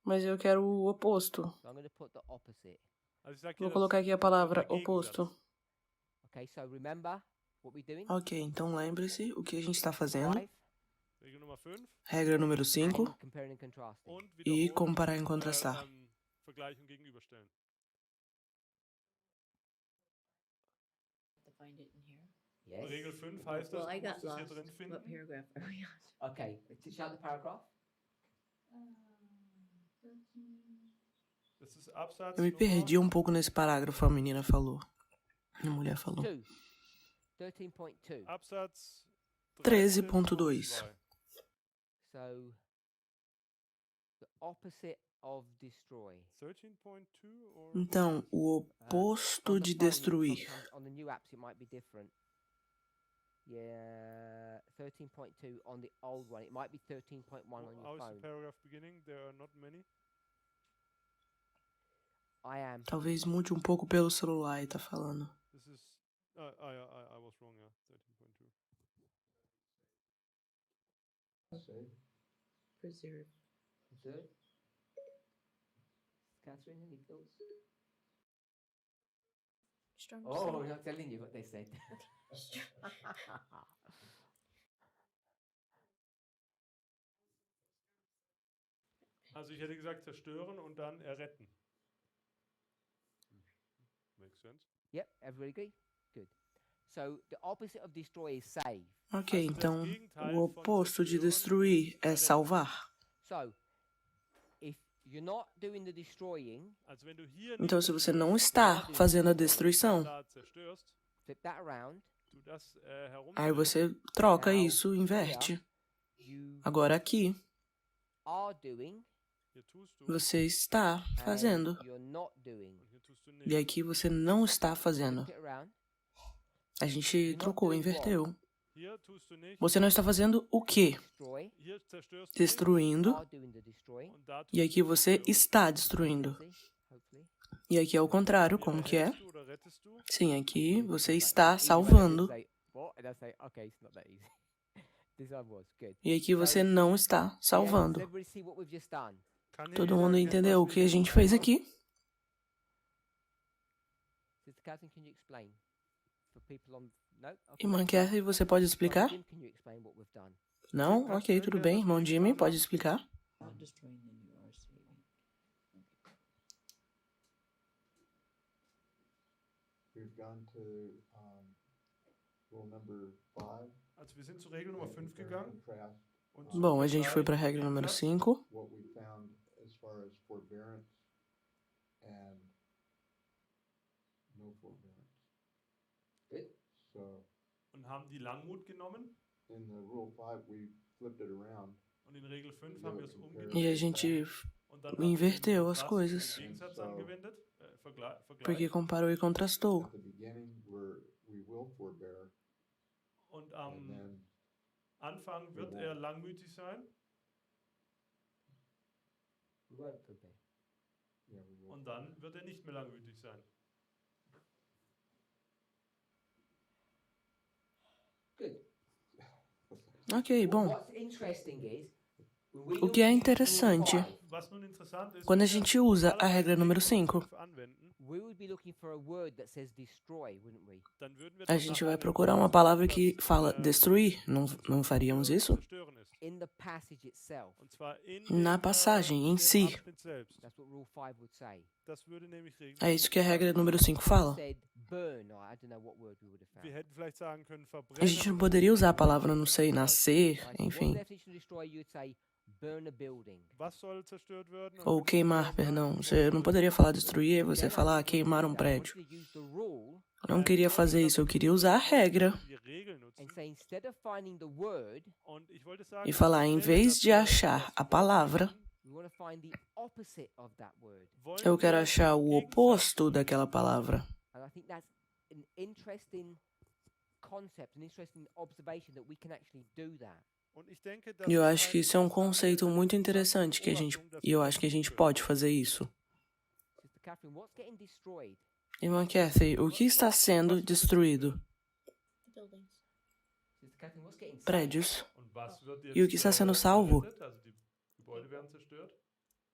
Mas eu quero o oposto. So I'm going to put the opposite. Also ich sag hier Vou das- colocar aqui a palavra der Gegensatz. oposto. Okay, so remember what we're doing? Ok, então lembre-se o que a gente está fazendo. 5 Regel Nummer 5. Regra número 5. and comparing and contrasting. Und E wiederholen, comparar e contrastar. Vergleich und gegenüberstellen. To find it in here. Yes. Regel 5 heißt das, Well, I du got musst es hier lost. drin What finden. paragraph are we on? Okay, shout the paragraph. Das ist Absatz Eu me perdi um pouco nesse parágrafo, a menina falou. A mulher falou. 2. 13.2. Absatz 13.2. 13.2. So the opposite of destroy. 13.2 or Então, o oposto On the de phone, destruir. sometimes on the new apps it might be different. Yeah, 13.2 on the old one. It might be 13.1 on your How is the phone. paragraph beginning? There are not many. I am. Talvez mude um pouco pelo celular e tá falando. This is. I was wrong. Yeah, 13.2. Say, Preserve. Third. Catherine, any thoughts? Strong Oh, say. I'm not telling you what they said. Also ich hätte gesagt zerstören und dann erretten. Makes sense. Yep, everybody agree? Good. So the opposite of destroy is save. Ok, então o oposto de destruir é salvar. So if you're not doing the destroying, Also wenn du hier Então, nicht se você não está fazendo a destruição, da zerstörst, flip that around. du das herum. aí você troca isso, inverte. You Agora aqui, are doing Hier tust du você está fazendo. and you're not doing. und hier tust du E nicht. aqui você não está fazendo. Flip it around. A gente trocou, inverteu. Hier tust du nicht. Você não está fazendo o quê? Destroy. Hier zerstörst du nicht. Destruindo. Are doing the destroy. Und da tust E aqui du você zerstören. está destruindo. See? Hopefully. E aqui é o contrário, como que é? Errettest du oder rettest du? Sim, aqui você Like, está easy way to salvando. say, what? And I say, okay, it's not that easy. This one was good. E aqui você não está Yeah, salvando. does everybody see what we've just done? Kann hier Todo jeder mundo erkennen, entendeu o was que wir a hier gente gemacht fez haben? aqui? Sister Catherine, can you explain? For people on... No? Okay. Irmã Kathy, você pode explicar? Jim, can you explain what we've done? Não? Ok, tudo bem. Irmão Jimmy, pode explicar? Not destroying, then you are saving. we've gone to, rule number 5. Also wir sind zur Regel Nummer 5 gegangen. Contrast Und zum Bom, a gente foi para a Vergleich regra número Platz 5. what we found as far as forbearance and no forbearance. Good. So und haben die Langmut genommen. in the rule 5, we flipped it around. Und in Regel 5 haben wir es E a umgedreht. gente Und dann haben wir inverteu den as Kontrast, coisas. den Gegensatz So- angewendet. Porque Vergleich. comparou e contrastou. At the beginning, we will forbear, Und and am then Anfang wird er langmütig sein. We won't prepare. yeah, we will. Und dann wird er nicht mehr langmütig sein. Good. Ok, bom. What's interesting is... when we O look que é at rule interessante, 5, Was nun interessant ist, quando a wenn wir gente usa a normalerweise regra número Regel 5, 5 anwenden, we would be looking for a word that says destroy, wouldn't we? dann würden wir a doch gente nach vai einem procurar Wort uma suchen, palavra das, que fala destruir. Não faríamos isso? zerstören ist. In the passage itself. Und zwar in Na dem, passagem em in dem si. Abschnitt selbst. That's what rule 5 would say. Das würde nämlich Regel É isso que a 5 regra sagen. número 5 fala. Said burn, or I don't know what word we would have Wir found. hätten vielleicht sagen können A verbrennen. gente não poderia usar a palavra, não sei, nascer, Right, so one enfim. definition of destroy, you'd say burn a building. Was soll zerstört werden? Und Ou wenn wir queimar, sagen, perdão. nein, Você não poderia falar destruir, você falar queimar um prédio. I wanted to use the rule Eu não queria fazer isso, eu queria usar a regra die Regel nutzen. and say instead of finding the word, Und ich wollte sagen, e falar, em anstelle, vez dass de wir achar das a palavra, finden, we want to find the opposite of that word. wollen eu quero wir achar o den Gegensatz oposto daquela palavra. And I think that's an interesting concept, an interesting observation that we can actually do that. Und ich denke, das E eu ist acho que eine isso é um interessante conceito muito interessante que a gente, Beobachtung, dass e eu wir acho que a das gente tun können. pode fazer isso. Sister Catherine, what's getting destroyed? Irmã Kathy, o que está sendo destruído? The buildings. Sister Catherine, what's getting saved? Prédios. Und was wird E o que está sendo salvo? gerettet? Also die Gebäude werden zerstört.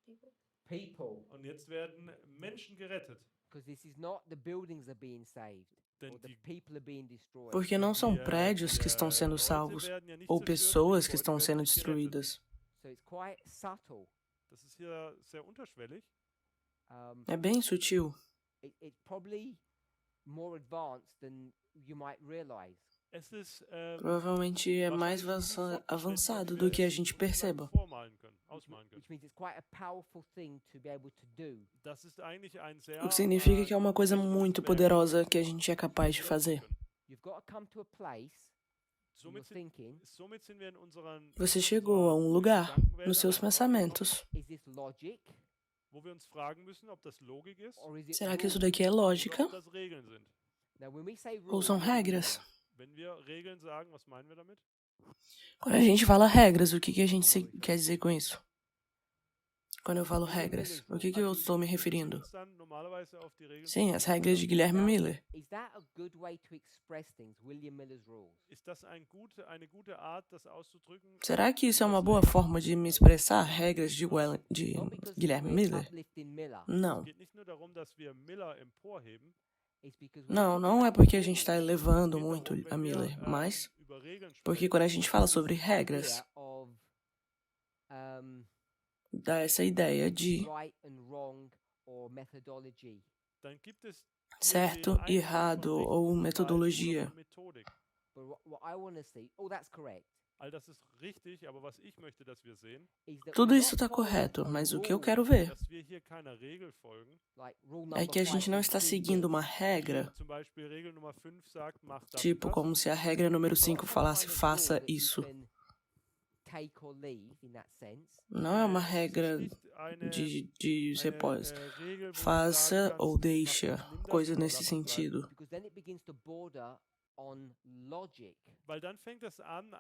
People. People. Und jetzt werden Menschen gerettet. Because this is not the buildings that are being saved, Denn or the die, people are being destroyed. Porque não são die, prédios que estão sendo Leute salvos, werden ja nicht ou zerstört, pessoas die que Gebäude estão werden sendo nicht gerettet. destruídas. So it's quite subtle. Das ist hier sehr unterschwellig. É bem sutil. It's probably more advanced than you might realize. Es ist Provavelmente é mais avançado do que a gente perceba. vormalen können, ausmalen können. Which means it's quite a powerful thing to be able to do. Das ist eigentlich ein sehr O que significa que é uma coisa muito poderosa que a gente é capaz de fazer. You've got to come to a place in your Somit sind, thinking, somit sind wir in unseren Você chegou a um lugar nos seus pensamentos. is this logic wo wir uns fragen müssen, ob das Logik ist or is it Será que isso rule? daqui é oder lógica ob das Regeln sind. Now when we say ou rule, são regras? Wenn wir Regeln sagen, was meinen wir damit? Quando a gente fala regras, o que que a gente quer dizer com isso? Quando eu falo regras, o que que eu estou me referindo? Uns dann normalerweise auf die Regeln Sim, as regras de Guilherme Miller. Is that a good way to express things? William Miller's rules. Ist das eine gute Art, das auszudrücken? Será que isso é uma boa forma de me expressar regras de Not because Guilherme we're Miller? uplifting Miller. Não. Es geht nicht nur darum, dass wir Miller emporheben. It's because we're Não, talking não é about porque a gente está rules. elevando Es geht muito darum, a wenn wir, Miller, mas über Regeln porque sprechen, quando a gente fala sobre idea regras, of um, dá essa ideia de right and wrong or methodology. dann gibt es hier certo, den Einfluss errado von ou Richtung, Verhalten metodologia. oder von Methodik. But what I want to see, oh, that's correct, All das ist richtig, aber was ich möchte, dass wir sehen, is that Tudo we're isso not está following correto, a mas o que eu rule, quero ver dass wir hier keiner Regel folgen. like rule é number que a gente não 5 está is do seguindo this. uma regra, Zum Beispiel Regel Nummer 5 sagt, mach das und tipo das. como se a regra número Not 5 some falasse kind of faça rule that you isso. can take or leave in that sense. Não é uma Es ist regra nicht eine, de você eine pode Regel, wo du faça sagen ou kannst, deixa, nimm das coisa oder nesse lass es bleiben. sentido. Because then it begins to border on logic. Weil dann fängt es an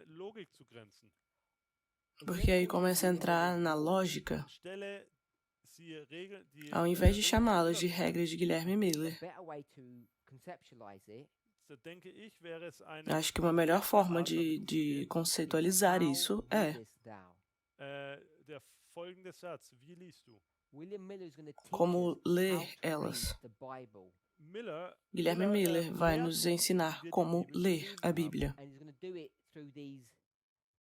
Logik zu grenzen. Porque aí começa a entrar na lógica, Stelle sie Regeln, die ao invés de Regeln chamá-las de anders. regras de Guilherme A Miller. better way to conceptualize it So denke ich, wäre es eine Acho que uma melhor forma Art, damit de umzugehen. conceitualizar how isso é readest thou. Der folgende Satz. Wie liest du? William Miller is going to teach como us ler how to elas. read the Bible, Guilherme Miller vai nos ensinar como ler a Bíblia. and he's going to do it through these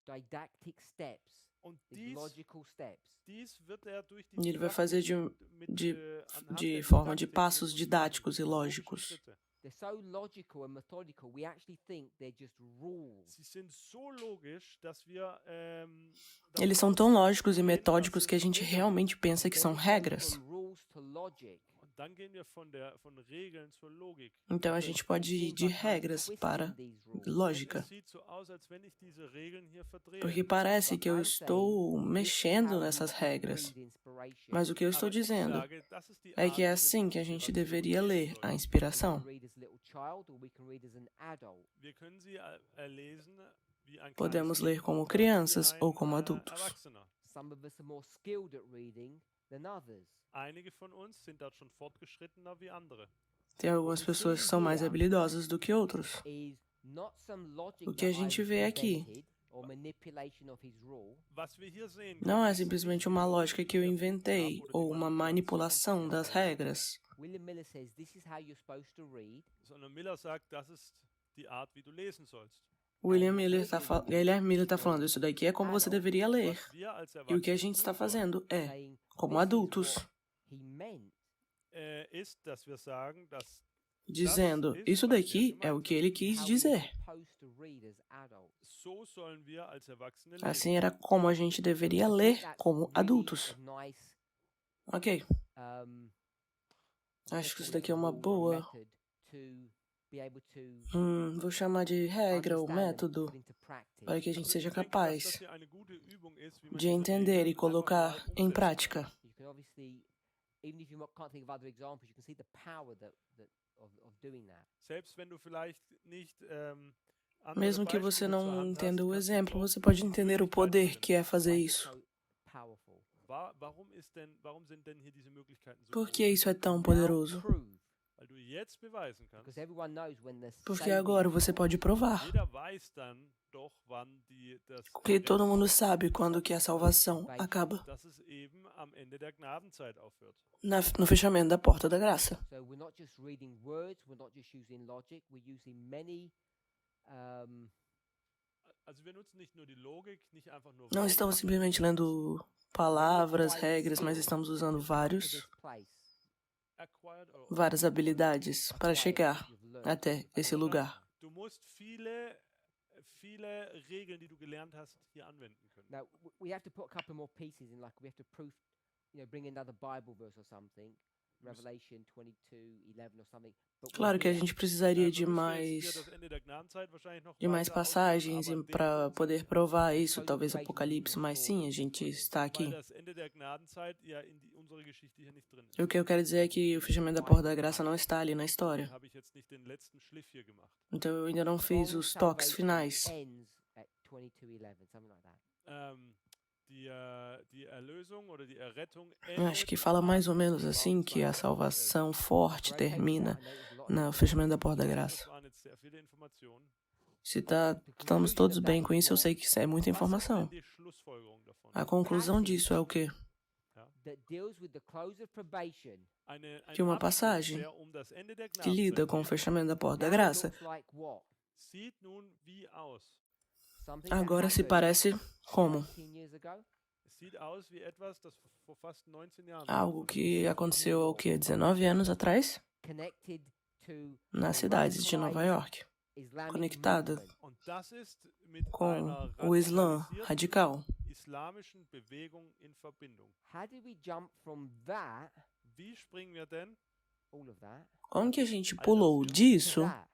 didactic steps, Und these logical steps. dies wird er durch die E ele vai fazer anhand de der forma de Didaktik passos und didáticos e logischen lógicos. Schritte. They're so logical and methodical, we actually think they're just rules. Sie sind so logisch, dass wir Eles são tão lógicos e metódicos que a gente realmente pensa que Then são we go regras. from rules to logic. Und dann gehen wir von Regeln zur Logik. Então a gente pode ir de regras para lógica. Es sieht so aus, als wenn ich diese Regeln hier verdrehe. Porque parece que eu estou mexendo nessas regras. Mas o que eu estou Aber ich dizendo sage, das ist die é que é Art, assim que a wie gente wir deveria lesen ler a sollen. inspiração. Read as a little child, or we can read as an adult. Wir können sie lesen wie ein Podemos kleines ler Kind como oder crianças wie ou como ein adultos. Erwachsener. Some of us are more skilled at reading than others. Einige von uns sind dort schon fortgeschrittener wie andere. Tem algumas pessoas que são mais habilidosas do que outros. Is not some logic O que a that gente I've vê aqui invented or manipulation of his rule. Was wir hier sehen, não é ist simplesmente uma lógica que eu inventei ou uma manipulação das regras. William Miller says this is how you're supposed to read. sondern Miller sagt, das ist die Art, wie du lesen sollst. Guilherme Miller está falando, isso daqui é como você deveria ler. Was wir als E o que a gente Erwachsene está tun fazendo é, Saying como this is adultos, what he meant. ist, dass wir sagen, dass dizendo, isso daqui é o que ele quis How we're dizer. supposed to read as adults. so sollen wir als Erwachsene lesen. Assim era como a gente deveria ler That's como really adultos. a nice, Ok, um, acho que let's isso call it daqui é a uma rule or boa. method to be able to Vou chamar de regra ou understand and método put into practice. para que a gente seja Ich denke, dass capaz das hier eine gute Übung ist, wie man de diese entender Regeln e colocar einfach mal em umsetzen prática. You can obviously, even if you can't think of other examples, you can see the power of doing that. Selbst wenn du vielleicht nicht andere Mesmo que você Beispiele zur não Hand entenda hast, o kannst du exemplo, doch você pode die entender o Möglichkeiten poder que é finden. fazer Why is it isso. so powerful? Warum sind denn hier diese Möglichkeiten so Por groß? que isso é tão Now poderoso? prove, Weil du jetzt beweisen kannst. because everyone knows when the Porque saving agora você pode provar. Jeder weiß dann doch, wann das Porque todo Gesetz- mundo sabe quando que a salvação acaba. dass es eben am Ende der Gnadenzeit aufhört. No fechamento da porta da graça. So we're not just reading words, we're not just using logic, we're using many Also wir nutzen nicht nur die Logik, nicht einfach nur Não Worte, estamos simplesmente lendo palavras, regras, mas estamos usando to vários, this place. acquired or várias habilidades para chegar You've learned. até esse lugar. du musst viele Regeln, die du gelernt hast, hier anwenden können. Now we have to put a couple more pieces in, like we have to prove, bring another Bible verse or something. Revelation 22:11 or something. But we're Claro que a here. gente precisaria wir de müssen jetzt hier mais, das Ende der Gnadenzeit wahrscheinlich noch de mais weiter ausführen, passagens aber in dem para Punkt poder sind provar isso, talvez Apocalipse, mas sim, a gente está weil aqui. das Ende der Gnadenzeit ja in unsere Geschichte hier nicht drin ist. E o que eu quero dizer é que o fechamento da porta da graça não está ali na história. Habe ich jetzt nicht den letzten Schliff hier gemacht. Então eu ainda não fiz Strong os toques salvation finais. ends at 22:11, something like that. Die Erlösung oder die Errettung Eu acho que fala mais ou menos assim que a salvação forte Great termina I know there's a lot no fechamento da porta da graça. Das waren jetzt sehr viele Informationen. Se estamos todos bem com isso, eu sei que isso é muita Was ist informação. denn die Schlussfolgerung davon? A conclusão disso é o quê? that deals with the close of probation. Ein Que uma Abschnitt, passagem der das Ende der que lida Gnadenzeit com o geht, fechamento da porta da Now graça, looks like what? sieht nun wie aus? Something that agora se happened parece como 19 years ago? Es sieht aus wie etwas, das vor fast 19 Jahren algo que aconteceu há o quê? 19 anos atrás, Connected to nas cidades de Nova York, Islamic conectada movement. Und das ist mit com einer o Islã radikalisierten radical. islamischen Bewegung in Verbindung. How did we jump from that, Wie springen wir denn all of that, Como que a gente pulou to disso, that?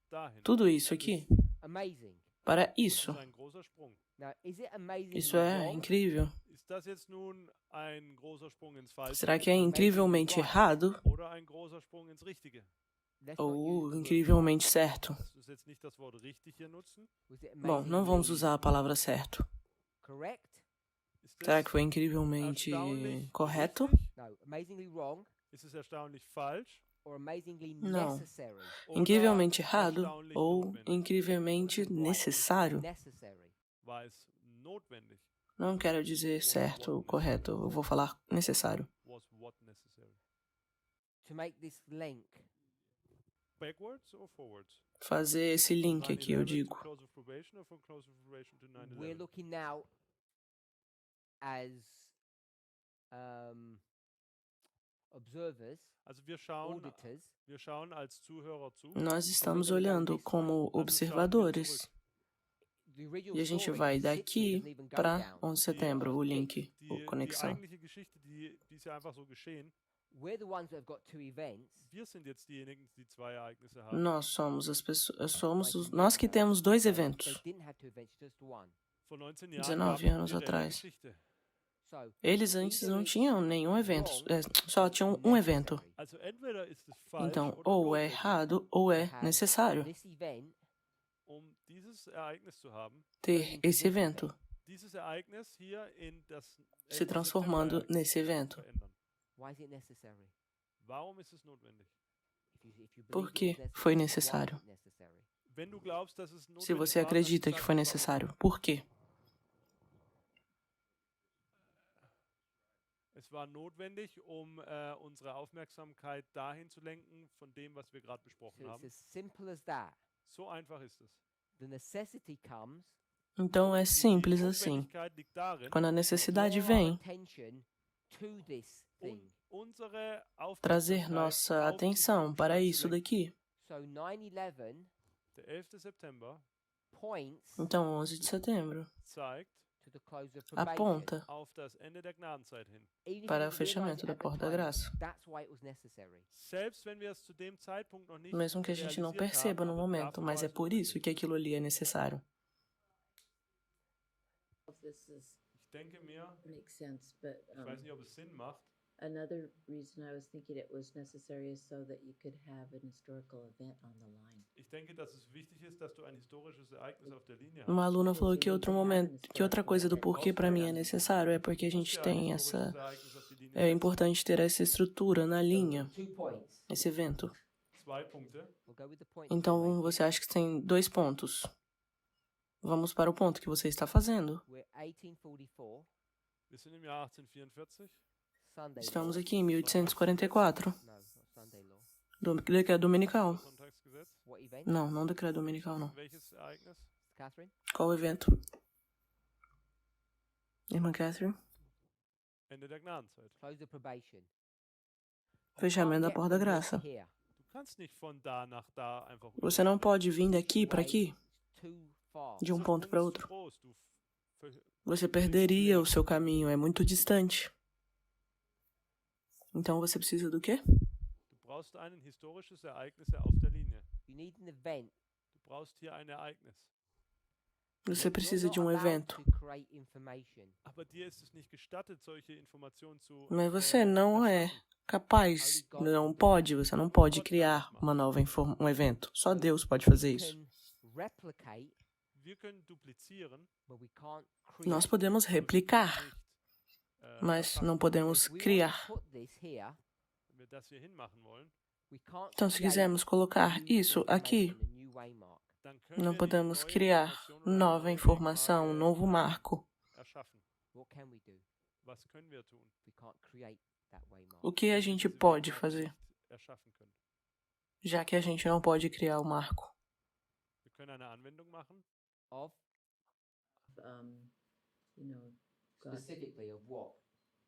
dahin? tudo isso aqui, Amazing. para Das isso? ist ein großer Sprung. Now, is it amazing? Isso é incrível. Ist das jetzt nun ein großer Sprung ins Falsche Será que é incrivelmente errado oder ein großer Sprung ins Richtige? Let's not use ou the word incrivelmente certo? Lass uns jetzt nicht das Wort richtig hier nutzen. Was it Bom, não amazingly vamos usar a palavra certo. correct? Ist Será das que foi incrivelmente erstaunlich correto? richtig? No. Amazingly wrong Ist es erstaunlich falsch? or amazingly Não. necessary? Oder Incrivelmente errado erstaunlich ou notwendig? incrivelmente necessário? Necessary. War es notwendig? Não quero dizer certo ou correto, eu vou falar necessário. Was what necessary? To make this link, Backwards or forwards? Fazer esse link aqui, eu 9/11 to digo. close of probation or from close of probation to we're 9/11? looking now as observers, Also wir schauen als Zuhörer zu. Nós estamos olhando como observadores. the original E a gente story vai sits daqui here, doesn't even go para down. 11 de setembro, o link, a Die conexão. eigentliche Geschichte, die ist ja einfach so geschehen. We're the ones that have got two events. Wir sind jetzt diejenigen, die zwei Ereignisse haben. Nós somos as pessoas, nós que temos dois They eventos. didn't have two events, just one. Vor 19 19 Jahren gab anos es die atrás. Geschichte. So Eles antes não tinham nenhum evento, só tinham um evento. necessary. Also entweder ist es falsch Então, oder ou é notwendig. errado ou é Have necessário This event Dieses Ereignis zu haben, ter esse evento, dieses Ereignis hier in das se 11. transformando September nesse evento. verändern. why is it necessary? Warum ist es notwendig? If you Por believe que it's foi necessary, why necessário? is it necessary? Wenn du glaubst, dass es Se notwendig você war, dann acredita que sag foi mir warum. necessário, por quê? Es war notwendig, unsere Aufmerksamkeit dahin zu lenken, von dem, was wir gerade besprochen So haben. it's as simple as that. So einfach ist es. The necessity comes Então é simples assim. Notwendigkeit liegt darin, Quando a necessidade draw our vem, attention to this thing. unsere trazer Aufmerksamkeit nossa auf atenção diesen para Umstand zu isso lenken. daqui. So 9/11 Der 11. September points Então, 11 de setembro zeigt to the close of probation. aponta auf das Ende der Gnadenzeit hin. Even if you para o didn't realize fechamento it da at the porta da time, graça. that's why it was necessary. Selbst wenn wir es zu dem Zeitpunkt noch nicht Mesmo que a gente não realisiert perceba haben, no aber momento, dafür mas war é es por isso notwendig. que aquilo ali é necessário. This is, Ich denke mir, makes sense, but ich weiß nicht, ob es Sinn macht. another reason I was thinking it was necessary is so that you could have an historical event on the line. Ich denke, dass es wichtig ist, dass du ein historisches Ereignis auf der Linie Uma hast. aluna falou que outro momento, que outra coisa do porquê para mim é necessário é porque a Du musst gente ja ein tem historisches essa. Ereignis auf die Linie É setzen. importante ter essa estrutura na linha, 2 points. esse evento. Zwei Punkte. We'll go with the point. Então você acha que tem 2 pontos? Vamos para o ponto que você está fazendo. We're 1844, Wir sind im Jahr 1844. Sunday Estamos law. aqui em 1844, No, not Sunday law. Decreto dominical. Sonntagsgesetz. What event? Não, não decreto dominical, não. Welches Ereignis? Catherine? Qual o evento? Irmã Catherine? Ende der Gnadenzeit. Close of probation. Fechamento da Get porta da from here graça. to here. Du kannst nicht von da nach da einfach. Você não pode vir daqui para aqui, It's too far. de um Der ponto Sprung para ist outro. zu groß. Ver- Você perderia o seu caminho, é muito distante. Então você precisa do quê? Du brauchst ein historisches Ereignis auf der Linie. You need an event. Du brauchst hier ein Ereignis. Você You're precisa not de um allowed evento. to create information. Aber dir ist es nicht gestattet, solche Informationen zu Mas você não é erschaffen. capaz, não pode, você não pode criar uma nova um evento. Só Deus pode fazer We isso. can replicate, Wir können duplizieren, but we can't create. Nós podemos replicar, nicht mas erschaffen. não podemos If we want to criar. put this here, Wenn wir das hier hinmachen wollen, we can't Então, se create quisermos colocar new isso aqui, information, a new waymark. dann können não wir die podemos neue criar Information oder nova neue informação, um Wegmarke, novo marco. erschaffen. What can we do? Was können wir tun? We can't create that waymark. O que a gente Diese pode Wegmarke fazer, nicht erschaffen können. já que a gente não pode criar o marco? Wir können eine Anwendung machen, Of You know, God. specifically of what?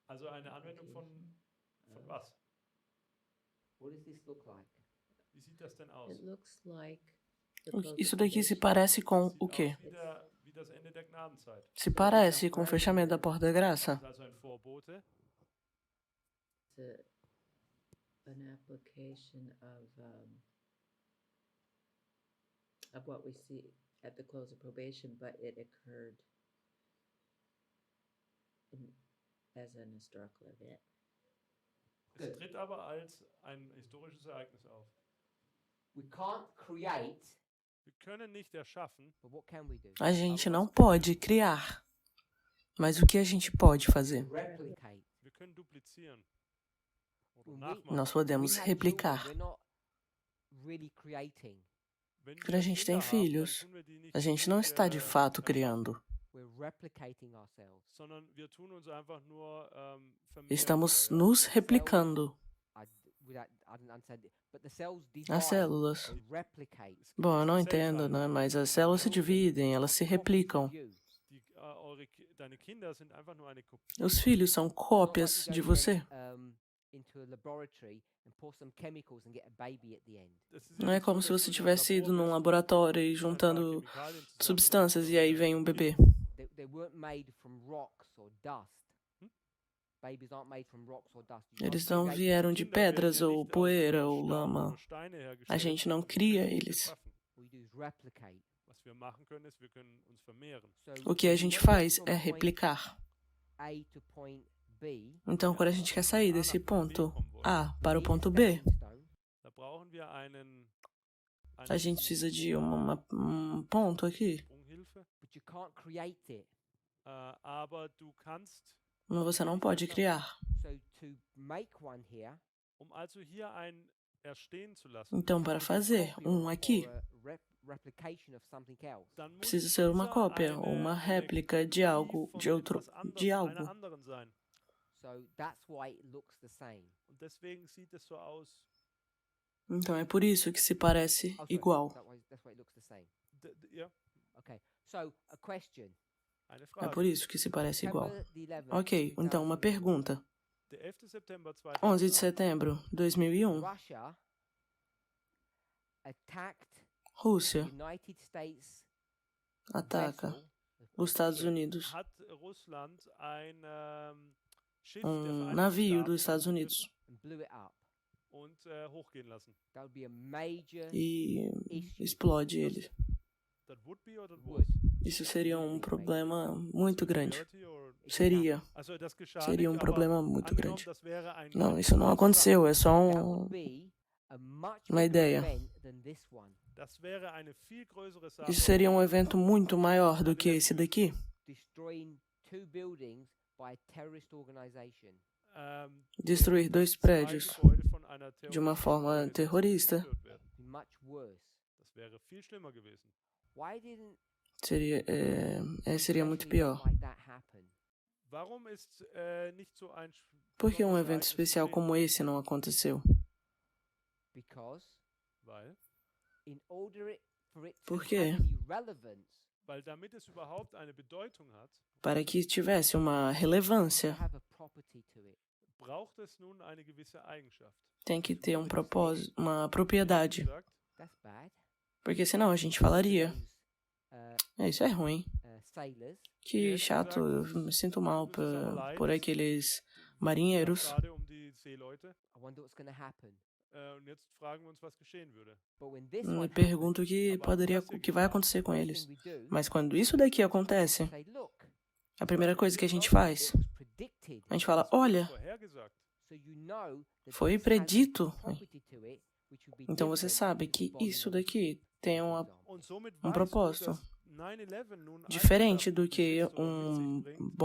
also eine Anwendung von was? What does this look like? Wie sieht das denn aus? It looks like the Isso daqui se close parece com Sieht o quê? aus wie das Ende der Gnadenzeit. Se parece com o fechamento da porta da graça. Das ist also ein Vorbote. to an application of what we see at the close of probation, but it occurred as an historical event. Es tritt aber als ein historisches Ereignis auf. We can't create, Wir können nicht erschaffen, but what can we do? A gente não pode criar. Mas o que a gente pode fazer? Replicate. wir können duplizieren oder When we- nachmachen. Nós podemos We have replicar. children, we're not really creating. Wenn Quando a wir gente Kinder tem haben, filhos, dann tun wir die nicht a gente não está de fato criando. We're replicating ourselves. sondern wir tun uns einfach nur vermehren Estamos oder, nos replicando. I don't understand it, but the cells As divide células. and replicate. Bom, eu não entendo, né? Mas as células se dividem, elas se replicam. die, deine Kinder sind einfach nur eine Kopie. Os filhos são cópias de você. Into a laboratory and pour some chemicals and get a baby at the end. Das ist ja Não é nicht como so, se dass você du in einem tivesse ido Labor num bist laboratório e und ein paar juntando Chemikalien zusammen substâncias e aí vem um bebê. They weren't made from rocks or dust. Hmm? Babies aren't made from rocks or dust. You Eles can't não create vieram de Kinder werden pedras ja ou nicht aus poeira ou Staub lama. oder Steine A hergestellt, gente não sondern wir cria können sie eles. erschaffen. What we do is replicate. Was wir machen können, ist, wir können uns vermehren. So O que a when gente we get faz from é point replicar. A to point B, Então, quando a gente quer sair desse ponto A para o ponto B, Da brauchen wir a gente precisa de um ponto aqui. Sprunghilfe, but you can't create it. aber du kannst, Mas você não pode criar. So to make one here, also hier ein erstehen zu lassen, Então, para fazer aqui, or a replication of something else. dann muss precisa ser uma dieser cópia ou uma eine réplica de Kopie algo, von de outro, etwas anderem, de einer algo. anderen sein. So that's why it looks the same. Und deswegen sieht es so aus. Então, é por isso que se parece Oh, sorry, igual. That's why it looks the same. Ja, Okay. So a question. eine É Frage. por isso que se parece igual. September the 11th, Ok, então uma 2001, pergunta. Der 11. September 11 de 2001, setembro de 2001, Russia attacked Rússia the United States ataca vessel, os Estados Unidos, hat Russland ein Schiff um navio dos Estados Unidos, and blew it up. und hochgehen lassen. That would be a major e issue. explode ele. Das would be oder das Would. Isso seria um problema muito grande. Reality or- It Seria. Also das geschah Seria nicht, um problema aber muito angenommen, grande. das wäre ein Não, ganz isso não großer- aconteceu, é só That would be a much uma bigger ideia. event than this one. Das wäre eine viel größere Sache. Isso seria um evento muito maior do que esse daqui. Destroying 2 buildings by a terrorist organization. Destruir 2 prédios de uma forma terrorista. Be much worse. Das wäre viel schlimmer gewesen. Why didn't Seria muito situations pior. like that happen? Warum ist nicht so ein Por que um besonderes evento Ereignis especial geschehen? como esse não aconteceu? Because Weil in order for it to Por have quê? any relevance, damit es überhaupt eine Bedeutung hat, Para que tivesse uma relevância, to have a property to it. braucht es nun eine gewisse Eigenschaft. tem que ter um propósito, uma propriedade. Gesagt, That's bad. Porque senão a gente falaria, Those, isso é ruim. sailors Que chato, eu me sinto mal por aqueles marinheiros. Gerade die Seeleute. I wonder what's going to happen. Und jetzt fragen wir uns, was geschehen würde. But when this Me one pergunto happens, o que vai acontecer com first eles. thing we do Mas quando isso daqui acontece, say, look, a primeira coisa que a gente it faz, was predicted. a gente fala, olha, Vorhergesagt. So you know that foi this has a predito. property to it, which will be Então você different sabe to que the bomb isso in daqui tem for example. Und somit um weißt propósito du, dass 9/11 nun diferente Eigenschaften do que besitzt oder um mit sich bringt,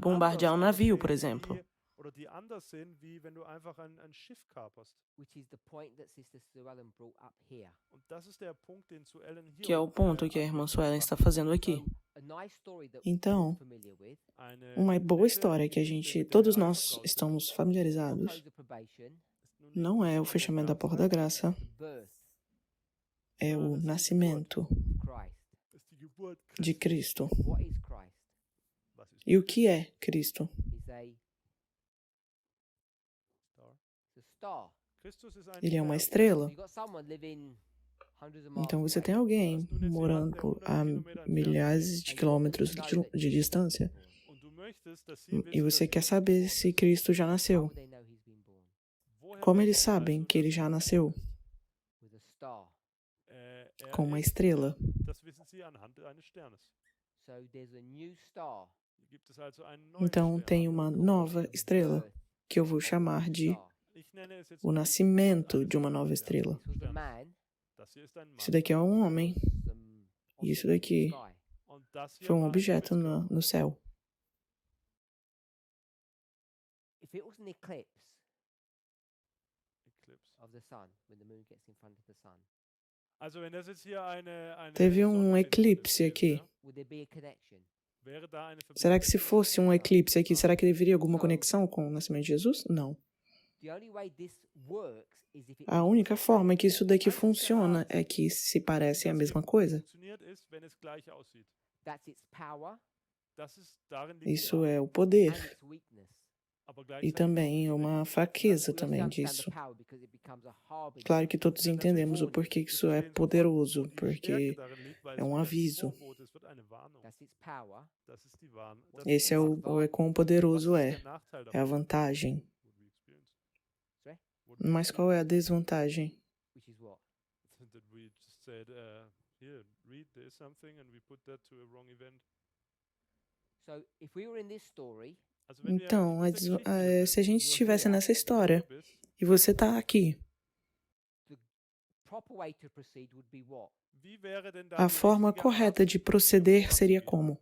bombardear um anders navio, por aussehen exemplo. wie- oder die anders sind, wie wenn du einfach ein Schiff kaperst. Which is the point that Sister Sue Ellen brought up here. Und das ist der Punkt, den Sue Ellen hier Que é o ponto que a irmã Suelen está fazendo aqui. A nice story that Então, we're familiar with. Eine Uma boa nette história que a Geschichte, gente, mit der todos wir nós anvertraut sind, estamos familiarizados, Close of probation, ist nun não nicht é o das fechamento da porta da graça, the birth é o nascimento of Christ. ist die Geburt de Christi. Cristo. What is Christ? Was ist E o que é Cristo? He's Star? a star. Christus ist ein Ele é uma Stern. estrela. You got someone living hundreds of miles Então você away. tem alguém morando a milhares de quilômetros de distância Und du möchtest, dass sie e wissen, você dass quer Jesus saber geboren se ist. Cristo já How nasceu. would they know he's been born? Woher Como wissen eles sie sabem also, que ele dass já Jesus nasceu? With a star. er Com uma ist? estrela. Das wissen sie anhand eines Sternes. So there's a new star. Hier gibt es also einen neuen Então Stern. tem uma nova estrela, Birth que eu vou of a chamar new de star. Ich nenne es jetzt o die nascimento Geburt de uma eines nova neuen estrela. This was a Sternes. man. Das hier ist ein Mann. Isso daqui é um homem, Some e isso object in the daqui sky. Und das hier foi um war ein objeto Himmelskörper. no céu. If it was an eclipse Eclipse. of the sun, when the moon gets in front of the sun, Also wenn das jetzt hier eine Teve um Sonnenfinsternis eclipse wäre, aqui. would there be a connection? wäre da eine Será que se Verbindung? fosse um eclipse aqui, será que deveria alguma conexão com o nascimento de Jesus? Não. The only way this works is if it A única forma que isso daqui funciona é que se parece a mesma coisa. Funktioniert ist, wenn es gleich aussieht. that's its power Das ist, darin liegt die Isso Wahrheit. é o and poder its weakness. Aber e gleichzeitig também auch die uma Schwäche. fraqueza We também understand the disso. power because it becomes a harbinger. Claro que todos entendemos o porquê que isso é poderoso, Die porque Stärke darin liegt, weil é es um wird ein aviso. Vorbote, es wird eine Warnung. That's its power. Das ist die Warnung. Das Esse ist é die o quão poderoso Was é, ist der Nachteil é a davon? vantagem. What we experience. Sorry? What we Mas qual é a desvantagem? Which is what? experience. That we just said, here, read, there is something, and we put that to a wrong event. So if we were in this story, Also wenn wir Então, in dieser Geschichte hier se a sind, gente estivesse nessa história du bist, e você tá aqui, proper way to proceed would be what? wie wäre denn da a die forma richtige correta Art, de proceder vorzugehen? seria como?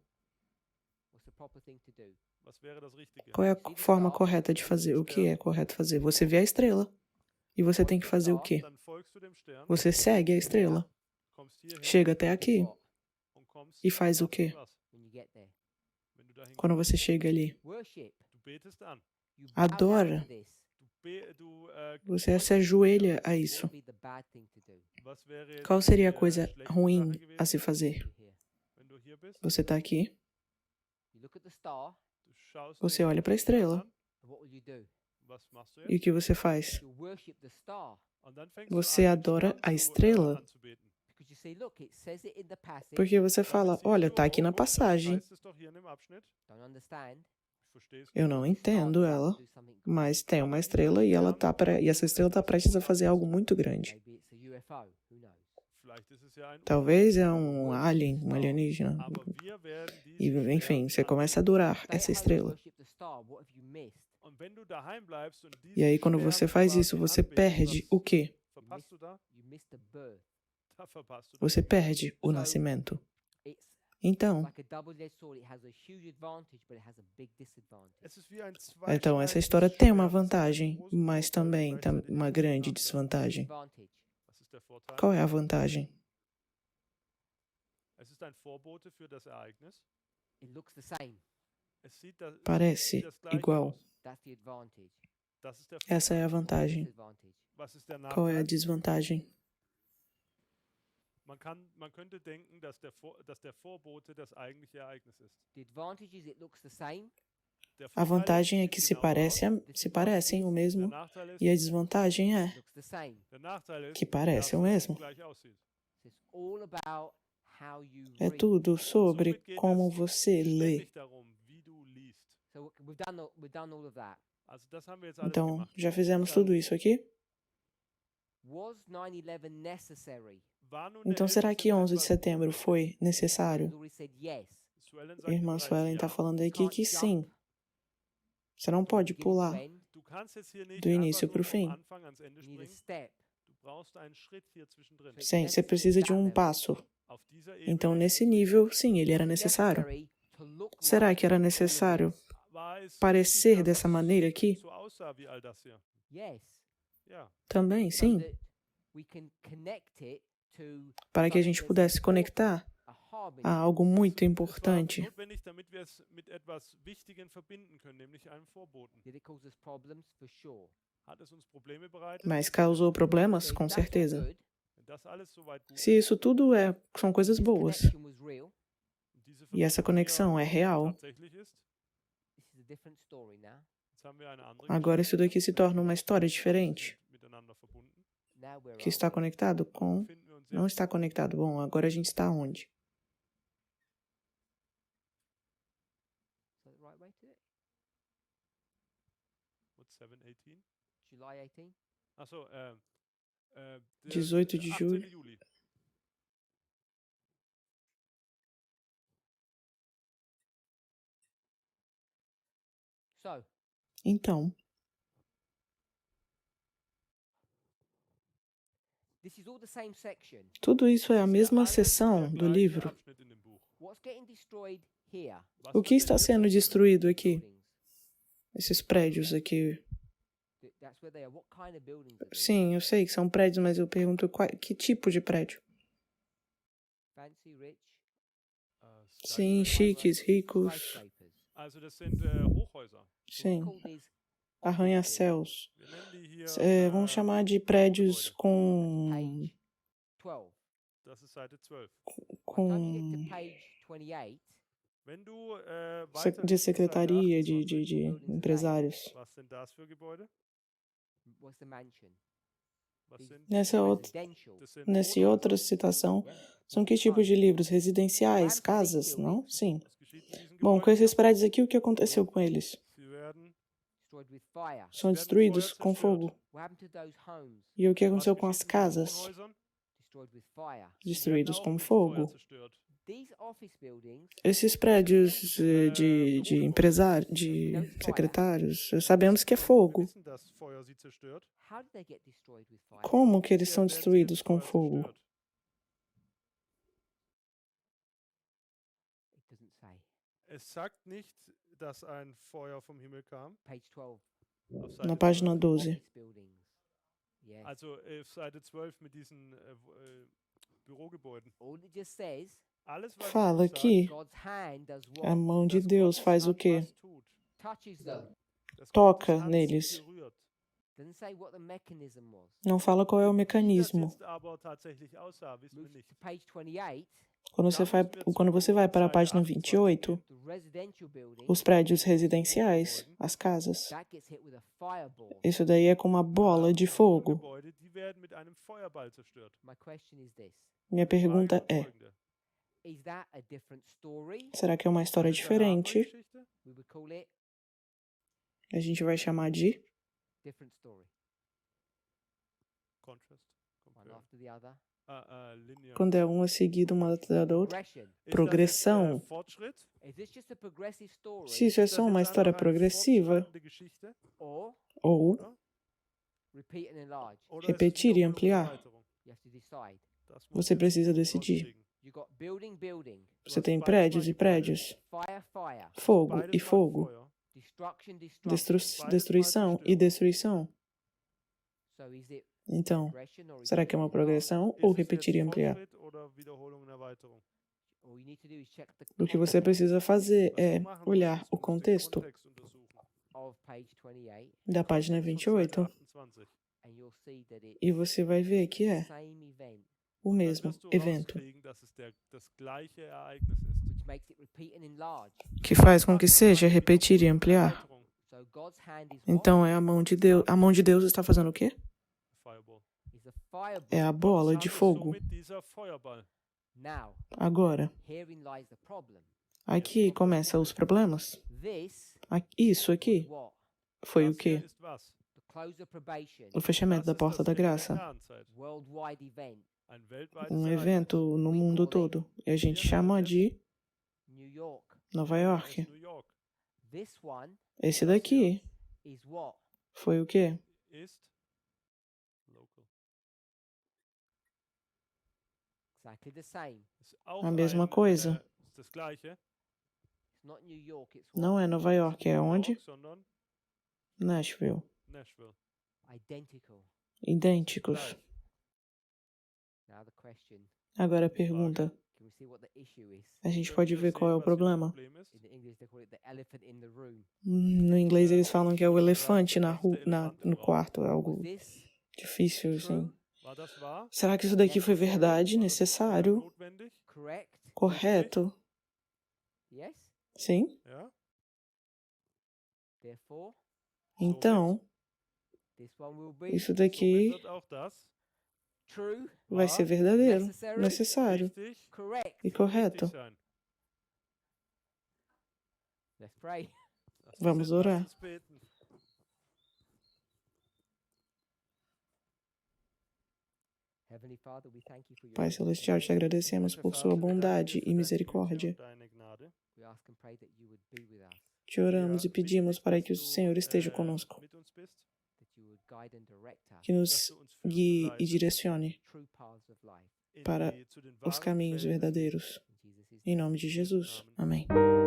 What's the proper thing to do? Was wäre das Richtige? Qual é a forma correta de fazer? O que é correto fazer? Você vê a estrela e você tem que fazer o quê? Dann folgst du dem Stern, Você segue a estrela, kommst hierher chega até aqui What? und kommst e faz o machst quê? was, When you get there? wenn du dahin quando kommst. você chega ali. Worship. Du betest an. You bow down Adora. to this. Você se ajoelha a isso. What would be the bad thing to do? Was wäre jetzt Qual seria a die, coisa schlechte ruim Sache gewesen, a se fazer? You're here. wenn du hier bist? Você tá aqui, You look at the star, Du schaust você den olha para a Stern estrela an. and what will you do? Was machst du e o jetzt? que você faz? You worship the star. Und dann fängst Você du an, den adora Stern a zu, estrela. anzubeten. Because you say, look, it says it in the passage. Porque você Damit fala, siehst olha, du, tá aqui na guck, das passagem. heißt es doch hier in dem Abschnitt. Don't understand. Verstehst Eu du? não The star entendo is about ela, to do something great. mas tem uma estrela e e essa estrela tá prestes a fazer algo muito grande. Maybe it's a UFO. Who knows? Vielleicht ist es ja ein Talvez é um alien, um alienígena. Aber wir werden E, diesen enfim, Stern você começa a adorar Stay essa at home and estrela. worship the star. What have you missed? Und wenn du daheim bleibst und E aí, diesen quando Stern você faz quasi isso, você anbetest, perde was o quê? verpasst du da? You missed the birth. Da verpasst du Você das. perde o nascimento. It's Então, like a double-edged sword. It has a huge advantage, but it has a big disadvantage. Es ist wie ein então essa zweischneidiges história tem uma Schwert. Es hat einen vantagem, großen mas Vorteil und também gleichzeitig uma einen grande Nachteil. desvantagem. Advantage. Was ist der Vorteil? Qual é a vantagem? Es ist ein Vorbote für das Ereignis. It looks the same. Es sieht das, Parece sieht das Gleiche igual. aus. That's the advantage. Das ist der Essa é a Vorteil. vantagem. Disadvantage. Was ist der Qual é a Nachteil? desvantagem? Man könnte denken, dass der Vorbote das eigentliche Ereignis ist. The advantage is it looks the same. Der A Vorteil vantagem é sieht que se genauso aus. se parecem o Der mesmo, Nachteil ist, e a desvantagem é Looks the same. der Nachteil ist, que parece o dass es mesmo. gleich aussieht. So it's all about how you É read. tudo sobre Somit geht como es você lê. ständig darum, wie du liest. So we've done all of that. Also das haben wir jetzt alles Então, gemacht. já fizemos tudo isso aqui? Was 9/11 necessary? War nun der Então, 11. será que 11 de September setembro foi necessário? Dory said yes. Suellen A sagte irmã bereits Suelen ja. está falando aqui Can't que sim. jump Você não pode beginning to pular end. Du kannst jetzt hier nicht do início einfach para o nur vom fim. Anfang ans Ende You need a springen. step. Du brauchst einen Schritt hier zwischendrin. Sim, você precisa de um passo. Auf dieser Ebene Então, nesse nível, sim, ele era necessário. Necessary to look Será like que era all of necessário this? war es parecer wichtig, dass dessa es maneira aqui? so aussah wie all das hier. Yes. Ja. Também, So sim. that we can connect it to Para que a something gente that's pudesse important, conectar a harmony. a algo muito Es war importante. notwendig, damit wir es mit etwas Wichtigem verbinden können, nämlich einem Vorboten. Did it cause us problems? For sure. Hat es uns Probleme bereitet? Mas causou problemas? So if Com that's all certeza. good, Wenn das alles soweit gut Se isso tudo são coisas this boas, connection was real, und diese e essa Verbindung conexão é hier real, tatsächlich ist, this is a different story now. jetzt haben wir eine andere agora Geschichte isso daqui se torna uma história diferente. miteinander verbunden. Now where Que are está we? conectado com... Befinden wir uns Não jetzt? está conectado. Bom, agora a gente está onde? Is that the right way to do it? What's 7/18? July 18? Achso, der 18 de 18. julho. Juli. So, Então, this is all the same section. tudo isso é a Das ist ja mesma alles der seção do gleiche livro. Abschnitt in dem Buch. What's getting destroyed here? Was O wird que denn está hier sendo zerstört? destruído aqui? Buildings. Esses prédios aqui. That's where they are. What kind of buildings are these? Sim, eu sei que são prédios, mas eu pergunto que tipo de prédio? Fancy, rich, Sim, chiques, ricos. skyscrapers. Also das sind Hochhäuser. So we Sim, call these office buildings. arranha-céus. Wir nennen die hier Vamos chamar de prédios com... Page 12. Das ist Seite 12. By the time you com get to page 28, Wenn du de weiter secretaria, de empresários. was sind das für Gebäude? what's the mansion? Was These sind Nessa outra, residential. das sind nessa Wohnhäuser? outra citação, são que tipos de livros? Residenciais, casas, não? Sim. Was geschieht mit diesen Bom, com Gebäuden? esses prédios aqui, o que aconteceu com eles? Sie werden Destroyed with fire. São destruídos com fogo. What happened to those homes? E o que was aconteceu com as geschieht mit diesen casas? Wohnhäusern? Destroyed with fire. Sie werden Destruídos auch com mit Feuer fogo. zerstört. These office buildings, Esses prédios de empresários, de secretários, sabemos que é Wir fogo. wissen, dass Feuer sie zerstört. how did they get destroyed with fire? Como que eles Inwiefern são werden sie destruídos mit com Feuer fogo? zerstört? It doesn't say. Es sagt nicht, dass ein Feuer vom Himmel kam. Page 12. Auf Na Seite página 12. 12. Office buildings. Yes. Also auf Seite 12 mit diesen Bürogebäuden. All it just says, Alles, was Fala es sagt, que God's hand does a what? mão de dass Deus Gottes faz o Hand quê? was tut. Touches them. Dass Toca Gottes Hand sie neles. berührt. Doesn't say what the mechanism was. Não fala qual é o Wie das mecanismo. jetzt aber tatsächlich aussah, wissen wir Move nicht. to page 28. Quando você vai para a página 28, The residential building, os prédios residenciais, as casas, that gets hit with a fireball. isso daí é com uma bola de fogo. Gebäude, die werden mit einem Feuerball zerstört. My question is this. Minha Die Frage pergunta ist é: folgende. Is that a different story? será que é uma história Ist das eine andere diferente? Geschichte? We would call it A gente vai chamar de different story. Contrast. One Compare. after the other. Linear. quando é uma seguida uma da outra. Progression. Ist das Progressão. jetzt, Fortschritt? Is this just a progressive story? Se isso é Ist das só uma jetzt história einfach eine progressiva, fortschreitende Geschichte? Or ou repeat and enlarge? Oder ist es repetir e Wiederholung und ampliar. Erweiterung? You have to decide. Das muss Você jetzt precisa decidir. rauskriegen. You got building. Você tem prédios e prédios, Fire. fogo Beides e macht fogo, Feuer. Destruction. destruição e destruição. So is it Então, progression or is será it que é uma enlarge? progressão Ist ou es repetir e jetzt ampliar? Fortschritt oder Wiederholung und Erweiterung? All you need to do is check the O que você context precisa fazer Was é du machen olhar musst, o ist, du musst den contexto Kontext untersuchen. of page 28 da página Kontext von Seite 28 28. and you'll see that it's e você vai ver que the é same event, o Dann mesmo wirst du evento, rauskriegen, dass es das gleiche Ereignis ist. which makes it repeat and enlarge. que faz com que seja repetir e ampliar. Erweiterung. So God's hand is what? Então é a mão de Deus. A mão de Deus está fazendo o quê? Fireball. Is a fireball. É a Gottes bola Hand de ist fogo. somit dieser Feuerball. Now, Agora, herein lies the problem. aqui começam os problemas. This Isso was aqui what? foi o Das hier quê? ist was? The close of probation, O fechamento da Das ist porta das da Ende der graça. Gnadenzeit. worldwide event, Ein weltweites Um Ereignis. evento no mundo todo. E a gente chama de New York. Nova Das York. ist New York. This one Esse daqui is what? foi o quê? Ist local. Exactly the same. Ist auch A mesma coisa. ist das gleiche. It's not New York, it's what? Não é Nova York, é New onde? York, sondern Nashville. Nashville. Identical. Idênticos. Gleich. Now the question, Agora a pergunta. can we see what the issue is? A gente Können pode wir ver qual é sehen, o was hier das problema. Problem ist? In the English they call it the elephant in the room. No inglês eles falam que é o elefante no quarto. É Was algo this difícil, assim. true? War das wahr? Será que isso daqui foi verdade, War necessário, notwendig? Correct? correto? Yes? Sim? Ja. Therefore, Então, this one will be isso Somit daqui wird auch das true, vai ser verdadeiro, necessário richtig, correct. e correto. richtig sein. Let's pray. Vamos Lass orar. uns beten. Heavenly Father, we thank you for your Pai Celestial, te agradecemos por sua bondade e misericórdia. We ask and pray that you would be with us, Te oramos e pedimos para que o Senhor esteja conosco, Mit uns bist, that you would guide and direct us que nos dass du uns führst und guie e leitest direcione true paths of life. in para die- zu den os wahren caminhos Quellen des verdadeiros. In Jesus' Em name. nome de Jesus. Amen. Amém.